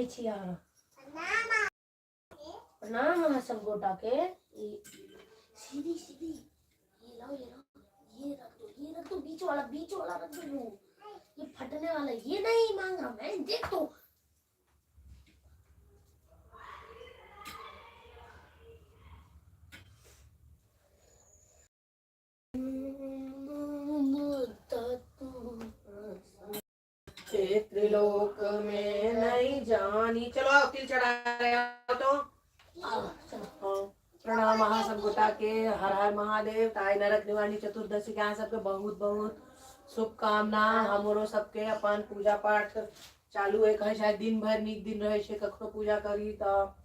छिया प्रणाम सब गोटा के। सीधी सीधी ये लाओ ये रख दो बीच वाला रख दो। ये फटने वाला ये नहीं मांग रहा मैं, देख तो त्रिलोक में नहीं जानी। चलो आओ तिल चढ़ा रहे हो तो प्रणाम महा सब गोटा के। हर हर महादेव। ताई नरक निवारणी चतुर्दशी के सबके बहुत बहुत शुभकामना। हमरो सबके अपन पूजा पाठ चालू है, कहे शायद दिन भर नीक दिन रहे छे कखनो पूजा करी तो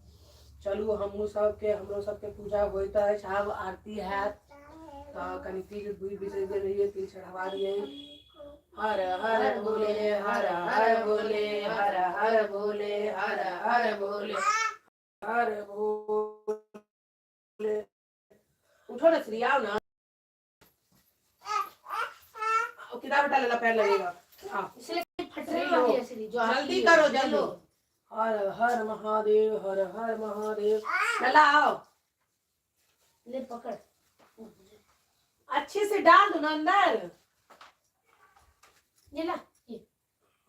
चलू हमू हमरो सबके पूजा होता है। छाव आरती है तो कनी तिल बुई बिसर दे रही है, तिल चढ़ावा दिए। हर हर बोले हर हर बोले हर हर बोले हर हर बोले हर बोले। उठो ना श्री, आओ ना, किताब उठा लेना, पैर लगेगा। जल्दी करो जल्दी। हर हर महादेव हर हर महादेव। लला आओ, ले पकड़, अच्छे से डाल दो ना अंदर। ये ला,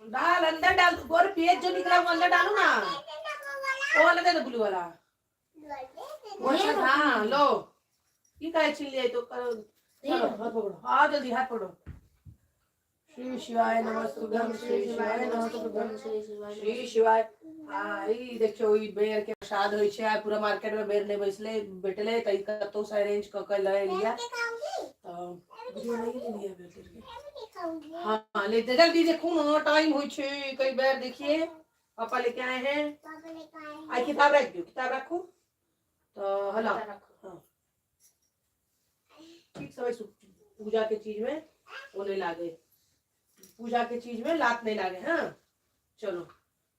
डाल अंदर डाल। गोर पेज जो निकला वो अंदर डालो ना। वो वाला दे दो, ब्लू वाला। हाँ लो, ये काय छीन लिया तो करो। चलो हाथ पकड़ो, हाँ जल्दी हाथ पकड़ो। श्री शिवाय नमस्तुभ्यं श्री शिवाय नमस्तुभ्यं श्री शिवाय। ई देखियो ई बेर के प्रसाद होय छै। पूरा मार्केट में बेर ने बैसले बेटले त कतो से अरेंज क के ले लिया तो वीडियो नहीं ले लिया बेर के। हां ले जल्दी देखो ना, टाइम होय छै। कई बेर देखिए पापा लेके आए हैं। आई किताब रख दो, किताब रखो तो हला। हां ठीक समय पूजा के चीज में वो नहीं लागे, पूजा के चीज में लात नहीं लागे। हाँ चलो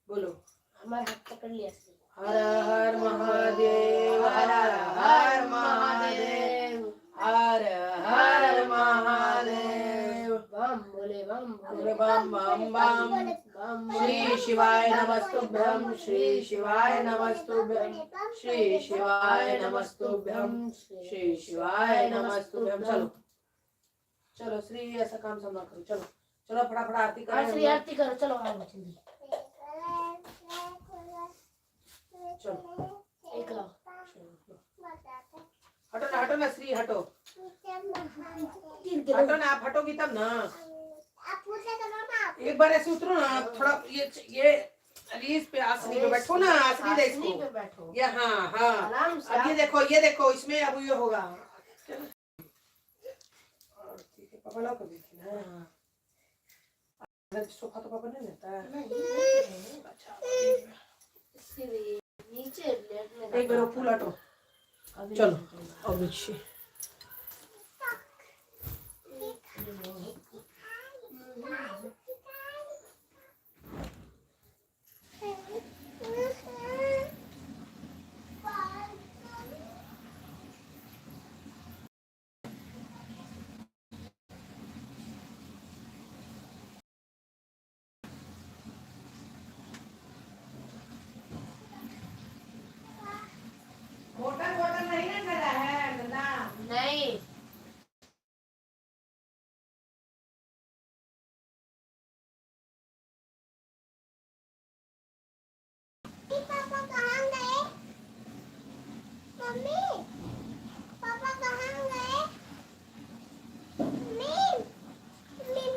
बोलो। हमारे हाथ पकड़ लिया। हर हर महादेव हर हर महादेव हर हर महादेव। बम बोले बम बोले बम बम बम। श्री शिवाय नमस्तुभ्यं श्री शिवाय नमस्तुभ्यं श्री शिवाय नमस्तुभ्यं श्री शिवाय नमस्तुभ्यं। चलो चलो श्री, ऐसा काम सब ना करो। चलो चलो फटाफट आरती करो। श्री आरती करो, चलो आओ जल्दी। चलो एक लाओ, हटो ना श्री, हटो हटो ना, आप हटोगी तब ना। एक बार ऐसे उतरो ना थोड़ा, ये रीस पे आसनी पे बैठो ना। आसनी देखो ये, हाँ हाँ अब ये देखो इसमें अब ये होगा। पापा लाओ कभी ना, सोफा तो पापा नहीं लेता है। अच्छा नीचे एक बार फूल हटो। चलो अब देखिए बोतल नहीं ना करा है ना। नहीं पापा कहाँ गए? मम्मी पापा कहाँ गए? मम्मी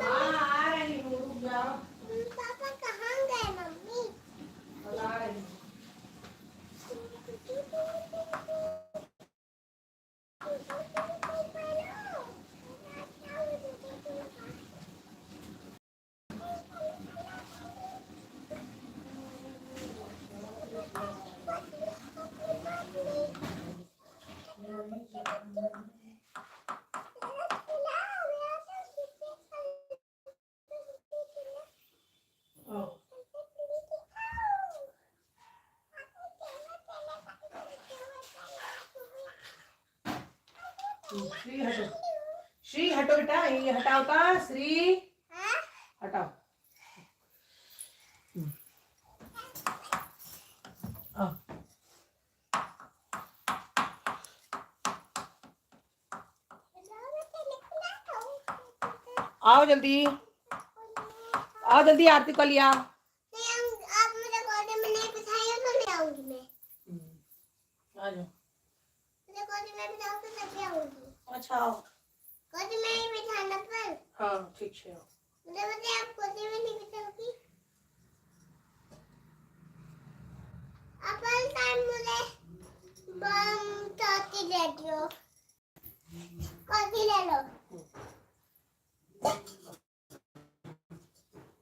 हाँ आ रही हूँ, रुक जाओ। पापा कहाँ गए मम्मी? आ रही हूँ। श्री हटो, श्री हटो बेटा, ये हटाओ का श्री हटाओ। हाँ आओ जल्दी, आओ जल्दी, आरती कर लिया। आप मुझे गोदी में नहीं बिठाइए तो नहीं आऊंगी मैं। आ जाओ। मुझे गोदी में बिठाओ तो तभी आऊंगी। अच्छा आओ। गोदी में ही बिठाना पर। हाँ ठीक है। मुझे बताइए आप गोदी में नहीं बिठाओगी? अपन टाइम मुझे बम टॉटी दे दियो। गोदी ले लो।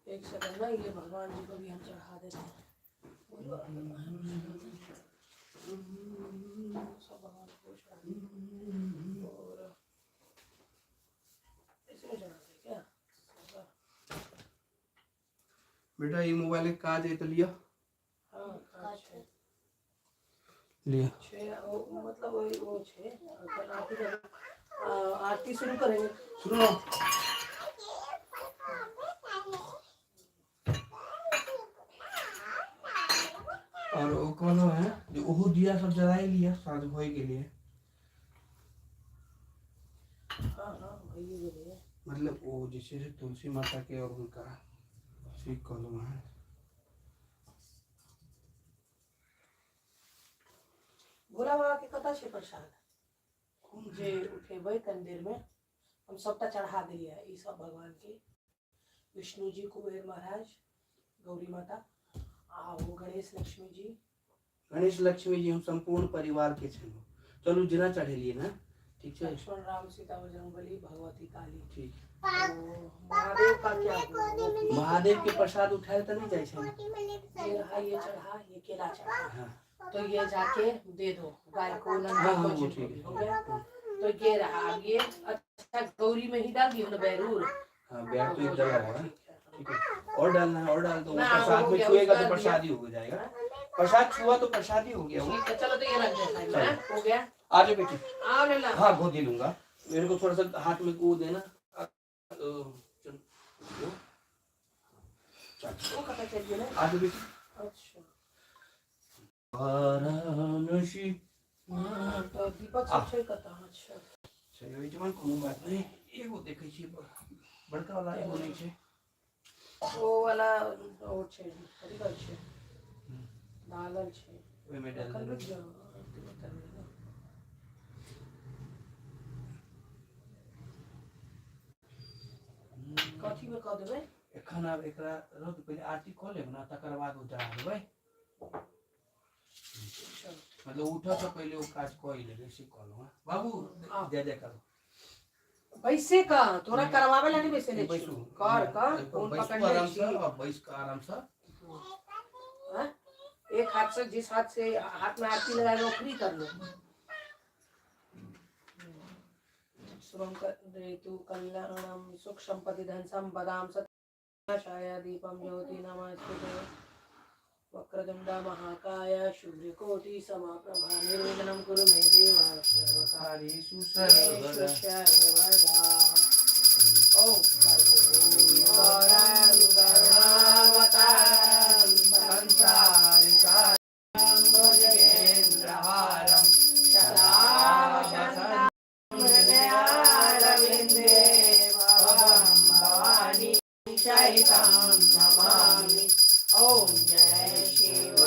एक सेकंड ना, ये भगवान जी को भी हम चढ़ा देते हैं। सब भगवान को चढ़ा देते हैं। और इसमें चढ़ा दे क्या? बेटा ये मोबाइल का काज है तो लिया हाँ अच्छा लिया। मतलब वही वो छे। आरती शुरू करेंगे। सुनो और वो कौन है जो ओहो दिया सब जला ही लिया साथ भोई के लिए। हाँ भैया जो है मतलब वो जैसे तुलसी माता के और उनका श्री कॉलम है। भोला बाबा के कथा छे प्रसाद जे उठेबै तनी देर में हम सबटा चढ़ा दिलिए। ई सब भगवान के विष्णु जी, कुबेर महाराज, गौरी माता आ वो गणेश लक्ष्मी जी। गणेश लक्ष्मी जी हम संपूर्ण परिवार के छे। चलू जना चढ़ेलिए ना, ठीक है। लक्ष्मण, राम, सीता, बजरंगबली, भगवती काली। ठीक। तो महादेव का क्या हुआ? महादेव के प्रसाद उठाए तो नहीं जाए छे। गोदी में नहीं बिठाइए। ये रहा, ये चढ़ा, ये केला चढ़ा। हाँ तो ये जाके दे दो गाय को ना। हाँ, वो ठीक है। हो गया। तो ये रहा, ये अच्छा गौरी में ही डाल दियो ना बैरूर। हाँ बैठ तो इधर लगा है। ठीक है। ठीक है और डालना है और डाल दो। ना, प्रसाद हो में गया, छुएगा उसका तो प्रसाद ही दिया। हो जाएगा। प्रसाद छुआ तो प्रसाद ही हो गया वो। ठीक है चलो, तो ये रख देता है ना। हो गया। आ जाओ बेटी। आओ लेला। हाँ गोदी लूंगा। मेरे को थोड़ा सा हाथ में को देना। वो कथा चाहिए ना। आ जाओ बेटी। अच्छा वाराणसी तो दीपक सब छै कथा। अच्छा चलो ये जवान कोनो बात नहीं। एगो देखै छी बड़का वाला एगो नहीं छै। वो वाला वो छै कथी कहै छै डालल छै ओय में डाल कल दे। रुक जाओ। कथी में कह देबै? एखन आब एकरा रख पहले आरती क लेब ना, तकर बाद उतार देबै। मतलब उठा से पहले वो काज क ही लेबै से कहलो। बाबू जय जय करो। पैसे का तोरा करवावे ला नहीं पैसे ले बैसू कर का फोन बैसू पकड़ आराम ले से और बैस का आराम से। हां एक हाथ से, जिस हाथ से हाथ में आरती लगाए वो फ्री कर लो। शुभम करेतु कल्याणम सुख संपत्ति धन संपदाम सत्याशाय दीपम ज्योति नमस्ते वक्रतुंड महाकाय सूर्यकोटि समप्रभा निर्विघ्नं कुरु मे देव सर्वकार्येषु सर्वदा। सर्वदा। ओम कर्पूरं करुणावतारं संसारिसारं भुजगेन्द्रहारं सदा वसन्तं हृदयारविन्दे भवं भवानी सहितं नमामि। ओम जय शिव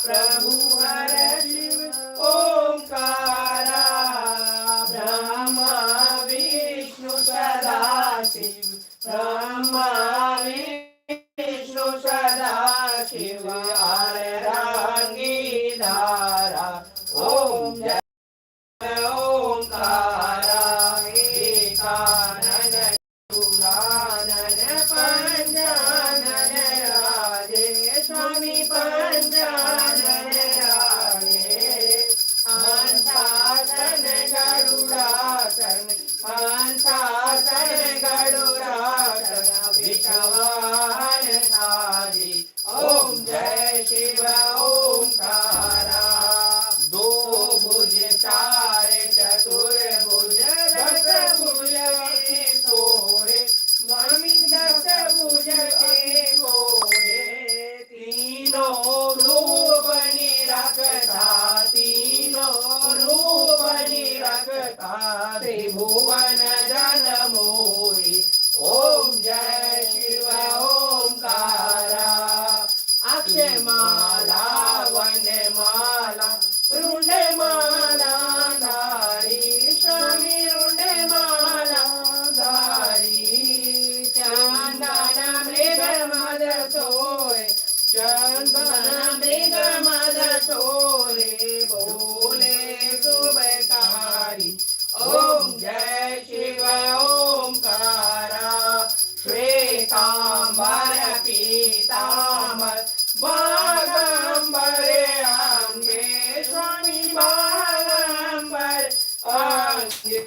प्रभु हर शिव ओंकारा ब्रह्मा विष्णु सदा शिव ब्रह्मा विष्णु सदा शिव अर्धांगी धारा। ओम जय ओंकारा एकानन पुराणन पंचानन राजे स्वामी पंचानन राजे हंसासन गरुड़ासन हंसासन गरुड़ासन विषवाहन धारी। ओम जय तीनो रूप निरखता तीनो रूप निरखता त्रिभुवन जन मोहि ओम जय शिव ओंकारा अक्षय माला वन माला रुंड माला धारी स्वामी रुंड माला धारी चंदन मृग मद सोए चंदन मृग मद सोए बोले शुभकारी ओम जय शिव ओंकारा श्वेतांबर पीतांबर बागंबर अंगे स्वामी बागंबर अंगे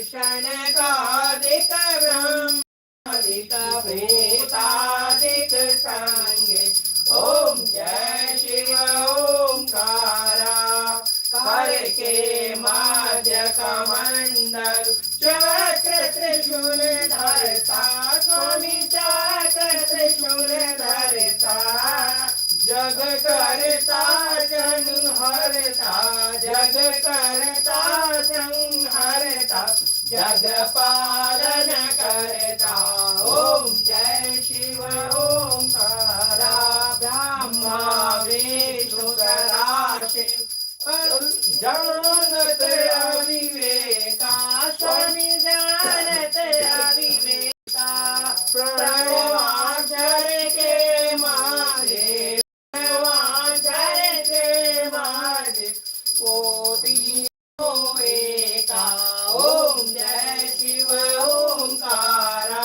शनकादिक ब्रह्मादिक भूतादिक संगे ओम जय शिव ओंकारा कर के मध्य कमंडल चक्र त्रिशूल धरता स्वामी चक्र त्रिशूल धरता जग करता संहरता जग करता संहरता जग पालन करता ओम जय शिव ओंकारा ब्रह्मा विष्णु सदाशिव जानत अविवेका स्वामी जानत अविवेका प्रणवाक्षर के मारे प्रणवाक्षर के मारे कोटि एका ओम जय शिव ओंकारा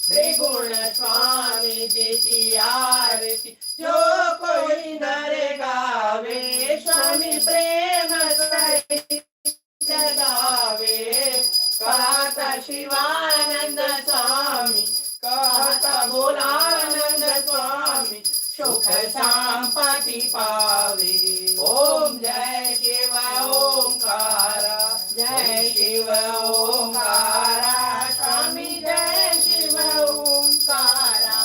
त्रिगुण स्वामी जी की आरती जो कोई नर गावे स्वामी प्रेम सहित गावे कहता शिवानंद स्वामी कहता भोलानंद स्वामी सुख संपत्ति पावे ओम जय शिव ओंकारा जय शिव ओंकारा स्वामी जय शिव ओंकारा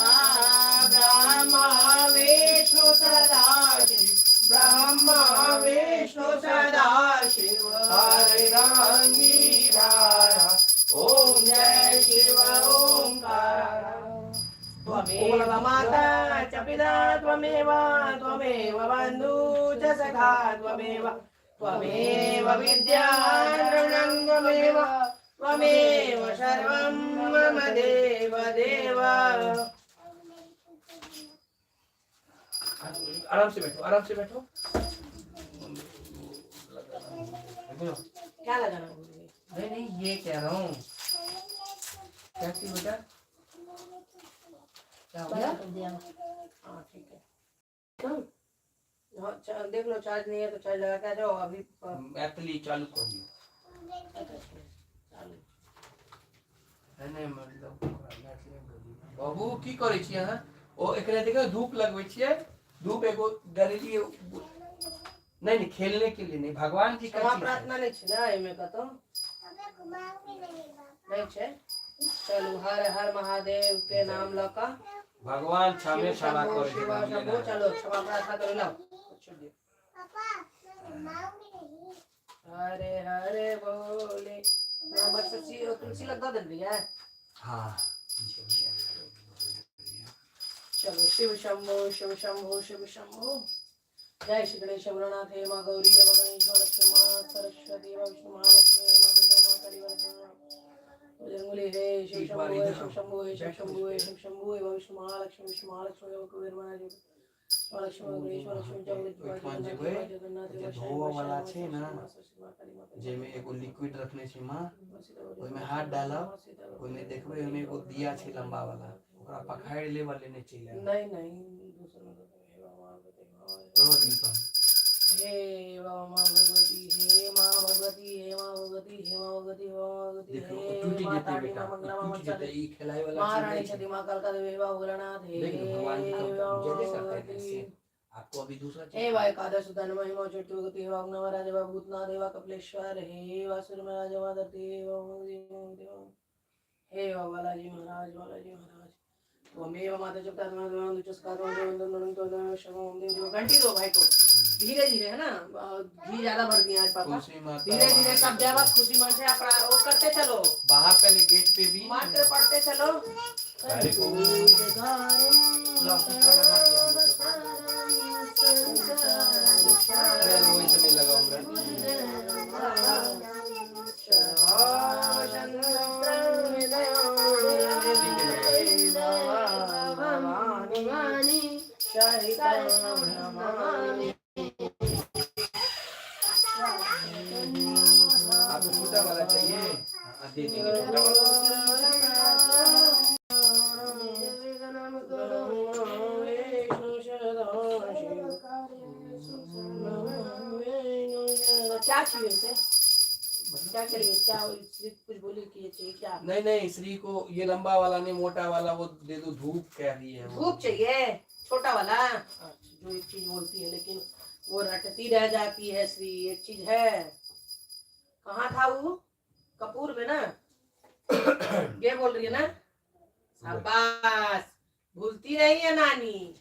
ब्रह्मा विष्णु सदाशिव ब्रह्मा विष्णु सदाशिव हरिरंगीराया ओम जय शिव ओंकारा त्वमेव माता च पिता त्वमेव त्वमेव बन्धु च सखा त्वमेव त्वमेव विद्या ऋणं त्वमेव त्वमेव सर्वं मम देव देव आराम से बैठो आराम से बैठो क्या लगाना नहीं नहीं ये कह रहा हूँ क्या थी बेटा क्या हो गया हाँ ठीक है देख लो चार्ज नहीं है तो चार्ज लगा के आ जाओ अभी एक्चुअली चालू कर दियो चालू नहीं मतलब बाबू की करे छी अहाँ ओ एकरे देखो धूप लगबै छियै धूप एगो गरीली नहीं नहीं खेलने के लिए नहीं भगवान जी का क्षमा प्रार्थना नहीं छे ना एमे कतो नहीं छे चलो हर हर महादेव के नाम लका भगवान क्षमा क्षमा करे चलो क्षमा प्रार्थना करो ना पापा हरे हरे बोले नंबर सच्ची तुलसी लगा दे दिया हाँ चलो शिव शंभो शिव शंभो शिव शंभो जय श्री गणेश गणनाथ हे माँ गौरी हे माँ गणेश माँ लक्ष्मी माँ सरस्वती माँ विष्णु महालक्ष्मी हे माँ दुर्गा माँ काली बजरंगबली हे शिव शंभो हे शिव शंभो हे शिव शंभो हे शिव शंभो हे विष्णु महालक्ष्मी हे कुबेर महाराज महालक्ष्मी गणेश महालक्ष्मी जगन्नाथ धोवा वाला छे ना जेमे एगो लिक्विड रखने छी माँ ओय में हाथ डालब ओय में देखबे ओय में एगो दिया छे लंबा वाला ओकरा पखाड़ लेवल लेने चले नहीं नहीं दूसरा में तो दिन पर हे माँ भगवती हे माँ भगवती हे माँ भगवती हे माँ भगवती हे माँ भगवती देखो हे टूटी माँ जेते तारी बेटा माँ मंगला माँ टूटी जेते मत्सरी ई खिलाए वाला माँ चीज रानी नहीं छठी छे माँ कालका देवी बाबा भोलानाथ हे देखो भगवान जी का माँ जय करता है भगवती कैसे आपको अभी दूसरा हे वाय एकादश सुतन महिमा चतुर्गति हे वाग्नव राजवा भूतनाथ देवा कपिलेश्वर हे वासुर महाराज वादती हे हे बालाजी महाराज त्वमेव माता जब तक घंटी दो भाई को धीरे धीरे, है ना, घी ज्यादा भर दिया आज पापा। तुलसी माता धीरे धीरे सब जगह खुशी मन से आप वो करते चलो, बाहर पहले गेट पे भी मंत्र पढ़ते चलो। अरे को ला कितना लगा दिया हम लोग को। वही चलने लगा हमरा। आपको छोटा वाला चाहिए? दे देंगे छोटा वाला। क्या चाहिए इसे? क्या करिए? क्या कुछ बोली कि ये चाहिए क्या? नहीं श्री को ये लंबा वाला नहीं, मोटा वाला वो दे दो। धूप कह रही है वो। धूप चाहिए छोटा वाला। जो एक चीज बोलती है लेकिन वो रटती रह जाती है श्री। एक चीज है, कहाँ था वो? कपूर में ना। ये बोल रही है ना? शाबाश, भूलती रही है नानी।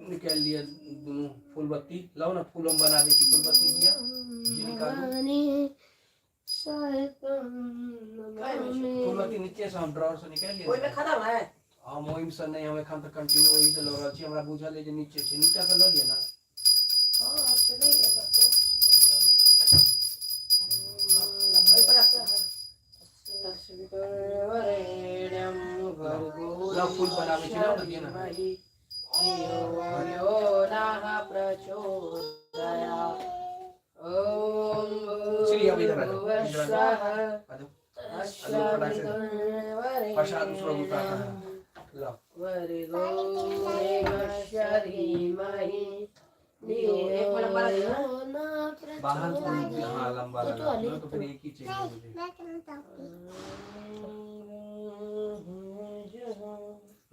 निकाल लिया दोनों फूल बत्ती। लाओ ना, फूल हम बना देती। फूल बत्ती दिया ये निकालो। फूल बत्ती नीचे से हम ड्रॉर से निकाल लिया। कोई में खत्म है? हम ओइम से नहीं, हमें खान तक कंटिन्यू वही से लग रहा छी। हमरा बुझा ले जे नीचे से नीचे से ल लिया ना। हां चले जाएगा तो भाई पर आता है। ला फूल बनावे छी ना दिया ना। श्री अभी इधर आ जाओ। आ जाओ प्रसाद दूसरा उठा है। लाओ बाहर तो हाँ लंबा लगा तो फिर एक ही चाहिए मुझे।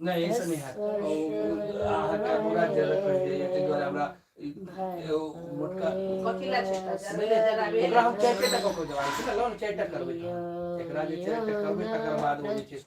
नहीं ऐसा नहीं है। हल्का पूरा जरूरत पड़ जाए के द्वारा हमरा मोटका कथिला छेटा जरा एकरा हम चाय टका को जवाब ठीक है। लो ना चाय टका करबे। एकरा जे चाय टका करबे तकर बाद वो जे छै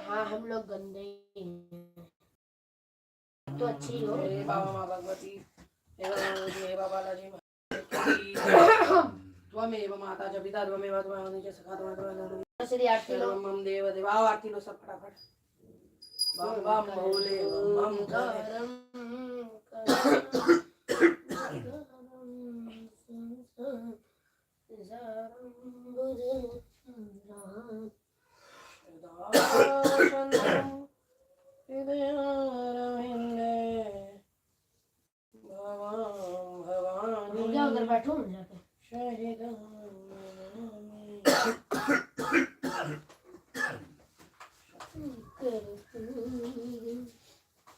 हाँ हम लोग गंदे ही हैं। तो अच्छी हो। हे बाबा माँ भगवती, हे बाबा लाजी त्वमेव माता च पिता त्वमेव त्वमेव च सखा त्वमेव श्री आरती लो। मम देव देवाव आरती लो सब फटाफट। बम बम भोले बम करम उधर बैठो जाके।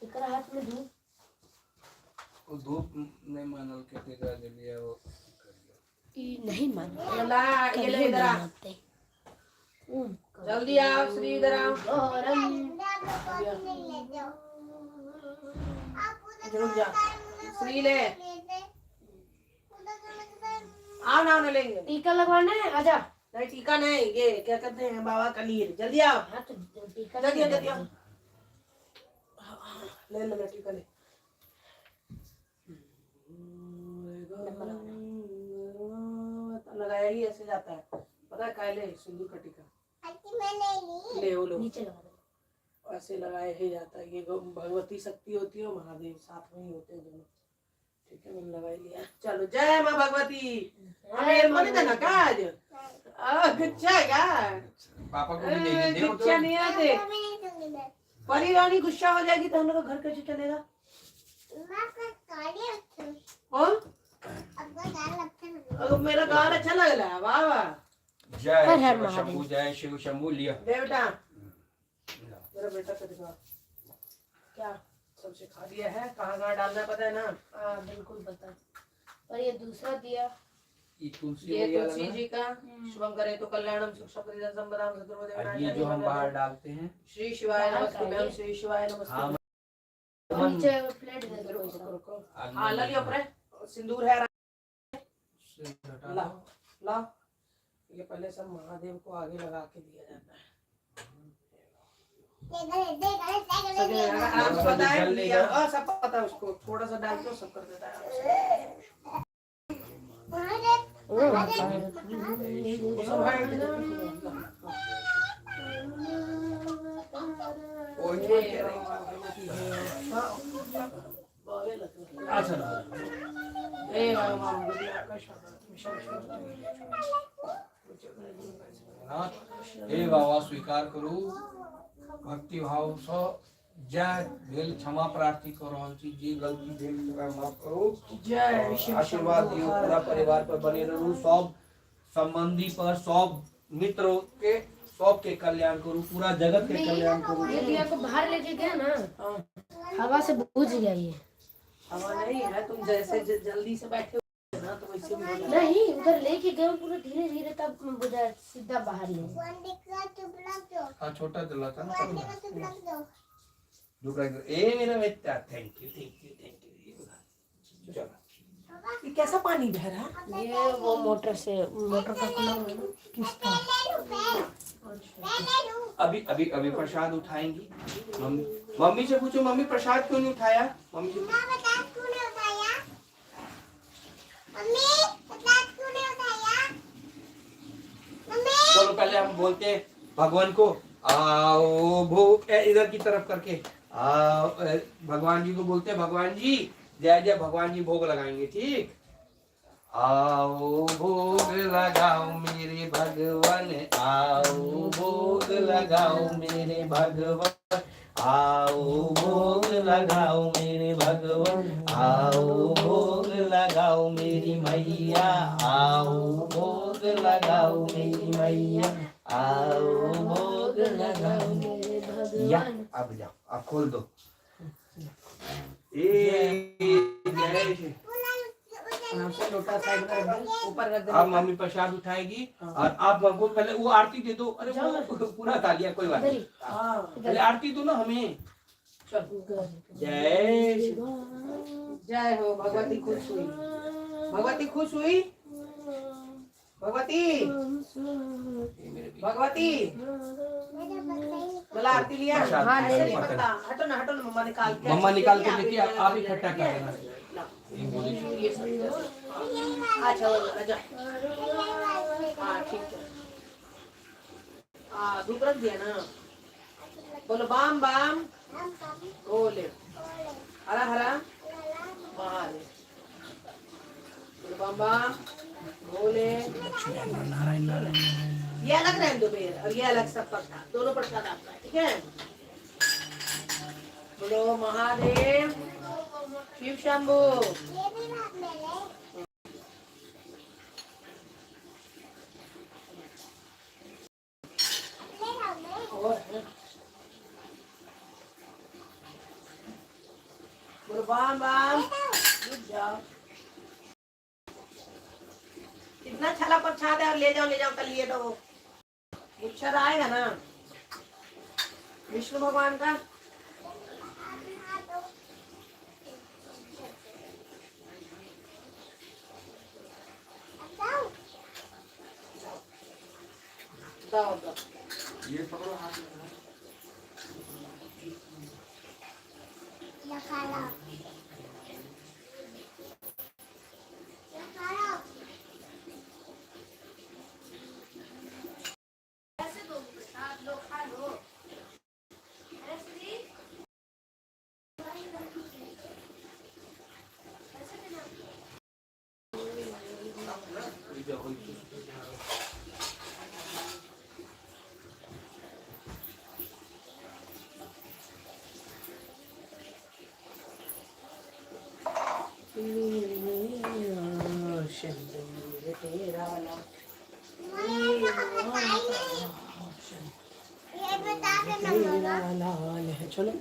एकरा हाथ में धूप वो धूप नहीं मानल के तेरा दे लिया वो ई नहीं मानो। ला ये ले इधर आ, जल्दी आओ श्री इधर आओ। रुक जा श्री ले आओ ना लेंगे। टीका लगवाना है, आजा। नहीं टीका नहीं, ये क्या कहते हैं बाबा का लीर। जल्दी आओ। हाँ तो टीका जल्दी जल्दी आओ। ले ले टीका ले। लगाया ही ऐसे जाता है, पता है काले सिंदूर का टीका ले वो लो। नीचे लगा दो। ऐसे लगाया ही जाता है। ये भगवती शक्ति होती है और महादेव साथ में ही होते हैं दोनों। ठीक है, मैंने लगाई लिया। चलो जय माँ भगवती। हमें ये बने देना का आज गुच्छा है क्या? पापा को भी दे दे दो गुच्छा नहीं आते। मैं नहीं दूंगी मैं। परी रानी गुस्सा हो जाएगी तो हम लोग का घर कैसे चलेगा? मैं अपना गाड़ी रखती हूँ। कौन? अपना गाड़ी रखती हूँ। अगर मेरा गाना अच्छा लग रहा है, वाह वाह। जय हर हर शिव महादेव। शंभू, जय शिव शंभू। लिया दे बेटा, मेरा बेटा को दिखा क्या सब सिखा दिया है, कहाँ कहाँ डालना है पता है ना? हाँ बिल्कुल पता। और ये दूसरा दिया, ये तुलसी ये वगैरह तुलसी ना, जी का शुभम करे तो कल्याणम सुख समृद्धि संपदाम और शत्रुदेव ये जो हम बाहर डालते हैं श्री शिवाय नमस्तुभ्यम, श्री शिवाय हाँ नमस्तुभ्यम। नीचे प्लेट दे दो। रुको रुको, आगे हाँ ला लियो अपने सिंदूर है, से हटा ला दो। ला। ये पहले सब महादेव को आगे लगा के दिया जाता है। सभी आपको पता है, लिया सब पता है उसको, थोड़ा सा डाल के सब कर देता है। वो सब है। ओए ये कह रही अच्छा ना हे बाबा स्वीकार करू भक्ति भाव से जय भेल क्षमा प्रार्थी कर रहल छी, जे गलती भेल ओकरा माफ करू। जय शिव आशीर्वाद दियो पूरा परिवार पर बने रहू, सब संबंधी पर, सब मित्र के, सब के कल्याण करू, पूरा जगत के कल्याण करू। ये दिया को बाहर लेके गया ना, हाँ, हवा से बुझ गया ये। हवा नहीं है, तुम जैसे जल्दी से बैठे हो ना तो वैसे भी हो जाएगा। नहीं उधर लेके गए पूरा धीरे धीरे, तब बुझा सीधा बाहर ले। हाँ छोटा दिला था ना दूसरा ए मेरा बेटा, thank you thank you thank you. चलो ये कैसा पानी बह रहा है? ये वो मोटर से, मोटर का खुला हुआ है ना। किसका? अभी अभी अभी प्रसाद उठाएंगी। मम्मी मम्मी से पूछो, मम्मी प्रसाद क्यों नहीं उठाया? मम्मी से चलो पहले हम बोलते हैं भगवान को, आओ भोग इधर की तरफ करके आओ, भगवान जी को बोलते हैं, भगवान जी जय जय, भगवान जी भोग लगाएंगे, ठीक। आओ भोग लगाओ मेरे भगवान, आओ भोग लगाओ मेरे भगवान, आओ भोग लगाओ मेरे भगवान, आओ भोग लगाओ मेरी मैया, आओ भोग लगाओ मेरी मैया, आओ भोग लगाओ मेरे भगवान। अब जाओ, आप खोल दो। जय श्री। लोटा साइड में रख दे, ऊपर रख दे। अब मम्मी प्रसाद उठाएगी और आप हमको पहले वो आरती दे दो। अरे वो पूरा खा लिया, कोई बात नहीं, हाँ पहले आरती दो ना हमें। चल। जय श्री। जय हो भगवती, खुश हुई भगवती, खुश हुई भगवती, भगवती। बोला आरती लिया? प्रसाद, हाँ प्रसाद, ऐसे नहीं प्रसाद। पता, हटो ना हटो ना, मम्मा निकाल के, मम्मा निकाल के देखिए, आप इकट्ठा कर देना। ये बोली ये सब। अच्छा आजा, हाँ ठीक है। हाँ धूप रख दिया ना। बोलो बाम बाम बोले, हरा हरा महादेव। बोलो बाम बाम बोले। ये अलग रहने दो बेर, और ये अलग सब प्रसाद, दोनों प्रसाद आपका है, ठीक है। बोलो महादेव शिव शंभू। बोलो बाम बाम, रुक जाओ। इतना छला प्रसाद है, और ले जाओ कल लिए तो गुच्छा आएगा ना विष्णु भगवान का। दाओ दाओ। ये पकड़ो हाथ में। पूजा होई तो ये बता के नंबर चलो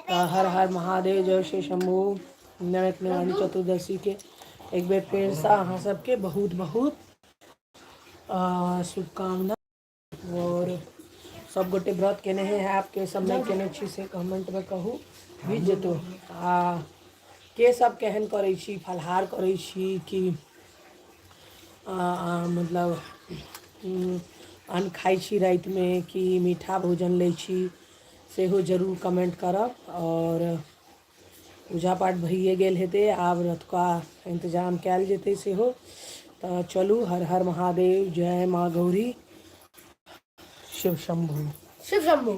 हर हर महादेव, जय श्री शंभू। नरक निवारण चतुर्दशी के एक बेर फेर से अहाँ सबके बहुत बहुत शुभकामना। और सब गोटे व्रत केने हैं आपके सब नहीं केने छी से कमेंट में कहू भी जेतो। के सब केहन करै छी, फलहार करै छी कि मतलब अन्न खाइ छी रात में कि मीठा भोजन लै छी सेहो जरूर कमेंट करब। और पूजा पाठ भइए गेल हेतै, आब रतुका इंतजाम कयल जेतै सेहो। तो चलू हर हर महादेव, जय माँ गौरी, शिव शंभू, शिव शंभू।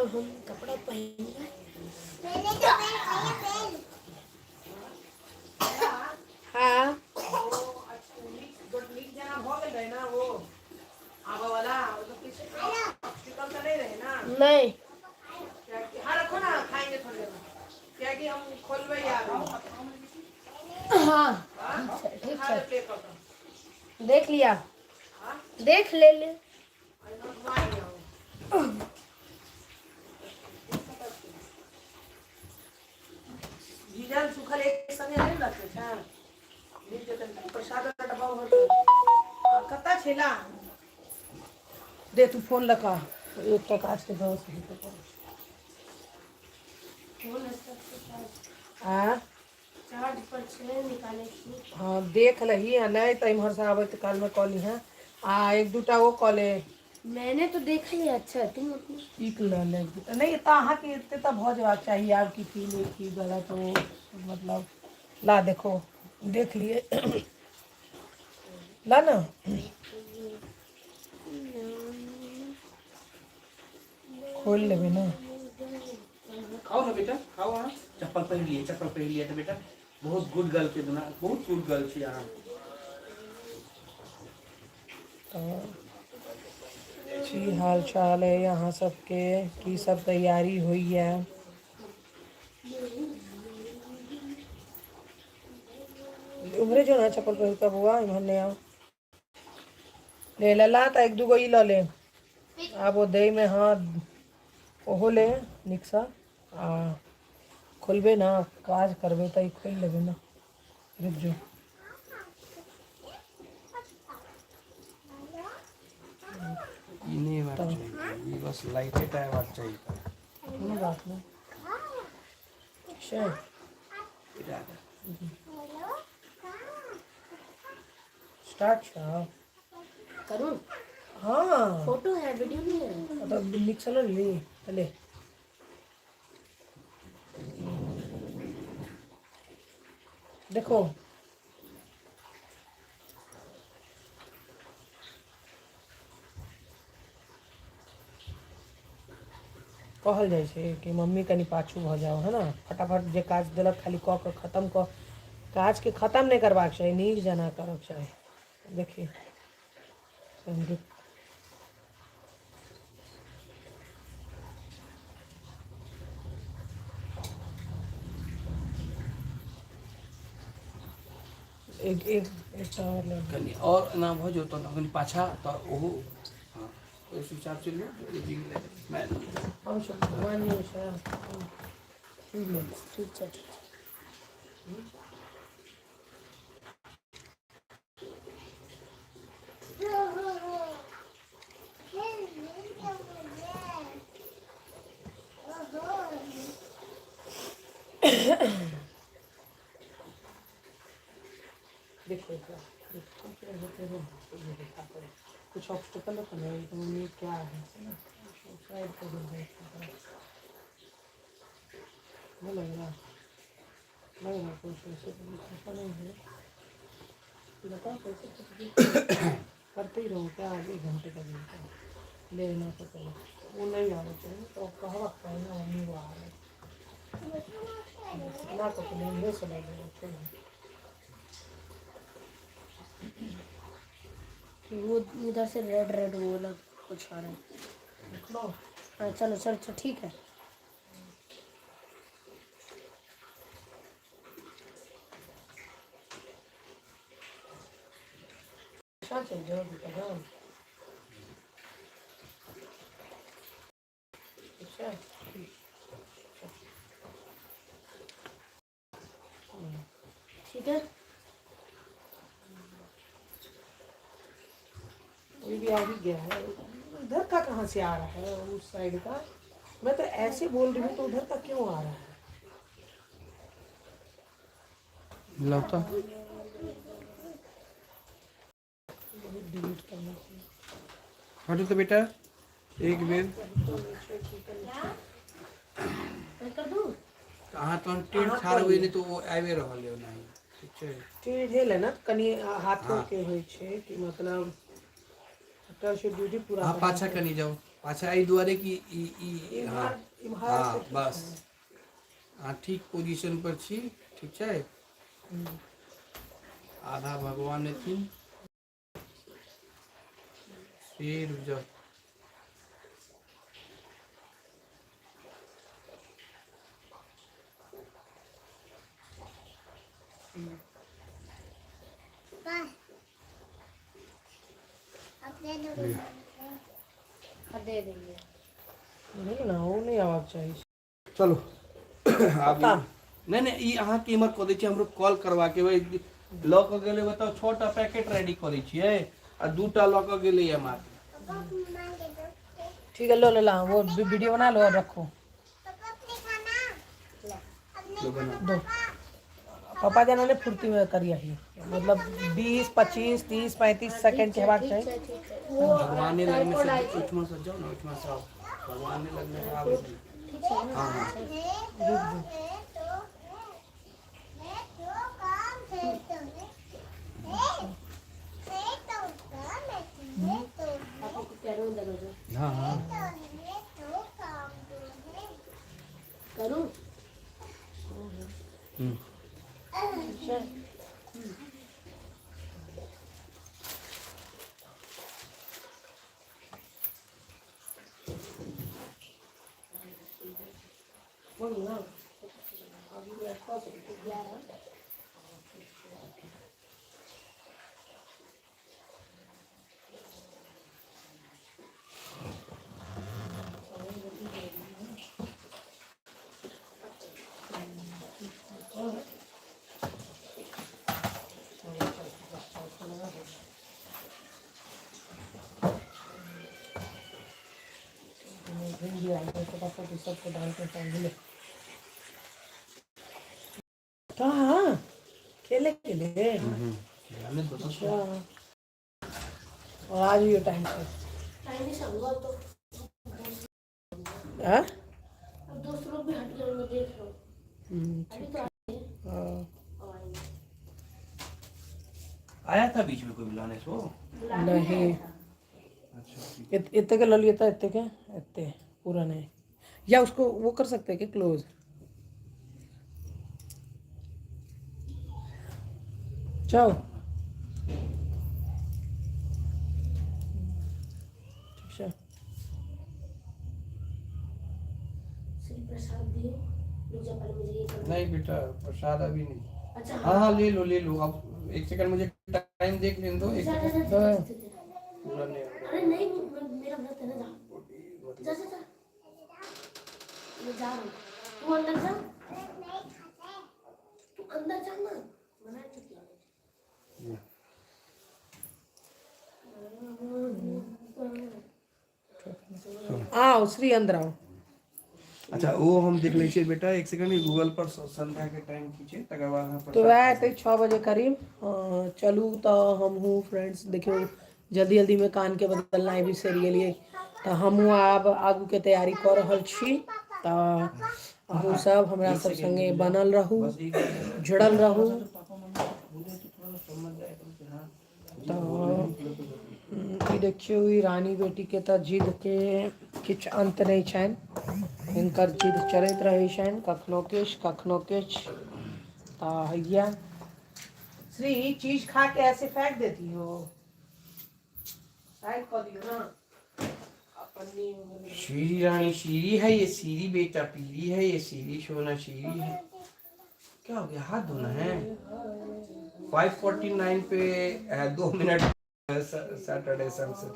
हम कपड़ा पहन मेरे तो पेन हाँ ना वो आवा वाला चिकन तो नहीं रहे ना। नहीं हाँ रखो ना, खाएंगे थोड़ी देर में, क्या कि हम खोलवे यार। हाँ ठीक है, देख लिया, देख ले ले। जीजल सुखल एक संगे नहीं लगते छा प्रसाद का डब्बा कत्ता छेला दे तू फोन लगा एक टका से 10 रुपये चार्ज पर छे निकाले छी। हाँ देख लही नहीं तो इम्हर से आवे तो काल में कॉल है एक दूटा वो कॉले मैंने तो देख लिया। अच्छा तुम अपनी ठीक ले नहीं तो अहाँ के इतने तब हो जाना चाहिए आपकी फील की गलत हो मतलब ला देखो देख लिए ला ना खोल लेबे ना। खाओ ना बेटा, खाओ। हाँ चप्पल पहन लिए तो बेटा बहुत गुड गर्ल के दुना, बहुत गुड गर्ल छी अहाँ। की हाल चाल है यहाँ सबके, की सब तैयारी हुई है। उमरे जो ना चप्पल पहन का बुआ इमहर ने आओ ले लला त एक दूगो ई ल ले आब वो दही में हाँ ओहो ले निक्सा खोलबे ना काज करबे तो खोल लेबे ना रुक जो इन्हें बात चाहिए, ये बस लाइट टाइम बात चाहिए। कोनो बात नहीं शेर स्टार्ट छा करूं? हाँ फोटो है, वीडियो नहीं है। तो निक्सा ले ले देखो कहल जाए छे कि मम्मी कनी पाछू भ जाओ है ना फटाफट जे काज देलक खाली क के खत्म क काज के खत्म नहीं करबाक चाहिए नीक जना करक चाहिए। देखिए एक एक एक और ले कनी और ना हो जो तो कनी पाछा तो ओहो हाँ उस हिसाब से लो जो भी ले मैं हम सब भगवान ने सारा ठीक है। देखो कुछ ऑब्स्टिकल तो नहीं तो ये क्या है साइड पे नहीं लग रहा कुछ ऐसे ऐसा नहीं है बताओ कैसे करते ही रहो क्या, आगे घंटे का दिन का लेना तो चाहिए, वो नहीं आना चाहिए तो कहा वक्त है ना, मम्मी वो आ रहे ना तो लेंगे से लगे वो इधर से रेड रेड वो वाला कुछ आ रहा है। लो। हाँ चलो चलो चलो ठीक है। चल जाओ बेटा, हाँ अच्छा ठीक है ये भी आ ही गया है। उधर का कहाँ से आ रहा है उस साइड का, मैं तो ऐसे बोल रही हूँ तो उधर का क्यों आ रहा है। लौटा डिलीट करना चाहिए। हटो तो बेटा एक बेर मैं कर दूँ। अहाँ तो टेढ़ ठाढ़ हुए नहीं तो वो आबे रहल है नहीं ठीक छै। टेढ़े ले ना कनी हाथों हाँ। के होइ छै कि मतलब डॉक्टर से ड्यूटी पूरा हाँ पाछा कनी जाओ, पाछा एहि दुआरे कि हाँ हाँ बस हाँ ठीक पोजीशन पर छी ठीक छै। आधा भगवान एथिन फिर जाओ। हाँ दे देंगे। नहीं ना वो नहीं आवाज चाहिए। चलो आब पता। नहीं नहीं ई अहाँ के इमर कऽ दै छी, हमरो कॉल करवा के वही लऽ कऽ गेलै बताओ 6टा पैकेट रेडी करै छियै आ 2टा लऽ कऽ गेलै हमार। ठीक है लो लो ला वो वीडियो बना लो और रखो दो। पापा जाना ने फुर्ती में करिए ही मतलब 20 25 30 35 सेकंड के बाद चाहिए। ठीक है वो भगवान लगने ट्राइपॉड से आई थी। उठमा से जाओ ना, उठमा से आओ, भगवान लगने से आवे। ठीक है ना। हाँ हाँ आपको कह रहा हूँ दरवाजा हाँ हाँ करूँ। अच्छा बोल ना अभी ऐसा सब गया है। भिंडी आई तो फटाफट सबको डाल के ले कहाँ खेले के लिए। अच्छा और आज भी टाइम से टाइम संभल तो हाँ अब दोस्त लोग भी हट गए, मैं देख रहा हूँ अभी तो हाँ। आएंगे। आया था बीच में कोई बुलाने से वो। नहीं अच्छा इतने के ले लिया था इतने के इतने पूरा नहीं या उसको वो कर सकते हैं कि क्लोज। जाओ ठीक है श्री प्रसाद दियो मुझे पहले मुझे ये करना। नहीं बेटा प्रसाद अभी नहीं। अच्छा हाँ हाँ ले लो अब एक सेकंड मुझे टाइम देख लेने दो। एक जा जा सेकंड जा जा पूरा नहीं अरे नहीं मेरा व्रत है ना, जा जा जा मैं जा रहा हूँ, तू अंदर जा, तू अंदर जा ना, मना क्यों किया। आओ श्री अंदर आओ। अच्छा वो हम देख लै छियै बेटा, एक सेकंड गूगल पर संध्या के टाइम कीजिए तकर बाद अहाँ तो वह तो 6 बजे करीब चलू तो हम हूँ फ्रेंड्स देखियो जल्दी जल्दी में कान के बदलना है भी सीरियलिए तो हमहूँ आब आगू के तैयारी कर रहल छी। तो अहूँ सब हमरा सब संगे बनल रहू जुड़ल रहू। तो ई देखियो ई रानी बेटी के तो जिद के किछ अंत नहीं छन। इनकर जिद चलत रहे छन, कखनो किछ। तो हैया श्री चीज खा के ऐसे फेंक देती हो, साइड कर दियो ना अपनी। शीरी रानी शीरी है ये, सीरी बेटा पीरी है ये, सीरी सोना शीरी है। क्या हो गया, हाथ धोना है? 5:49 पे 2 मिनट सैटरडे सनसेट।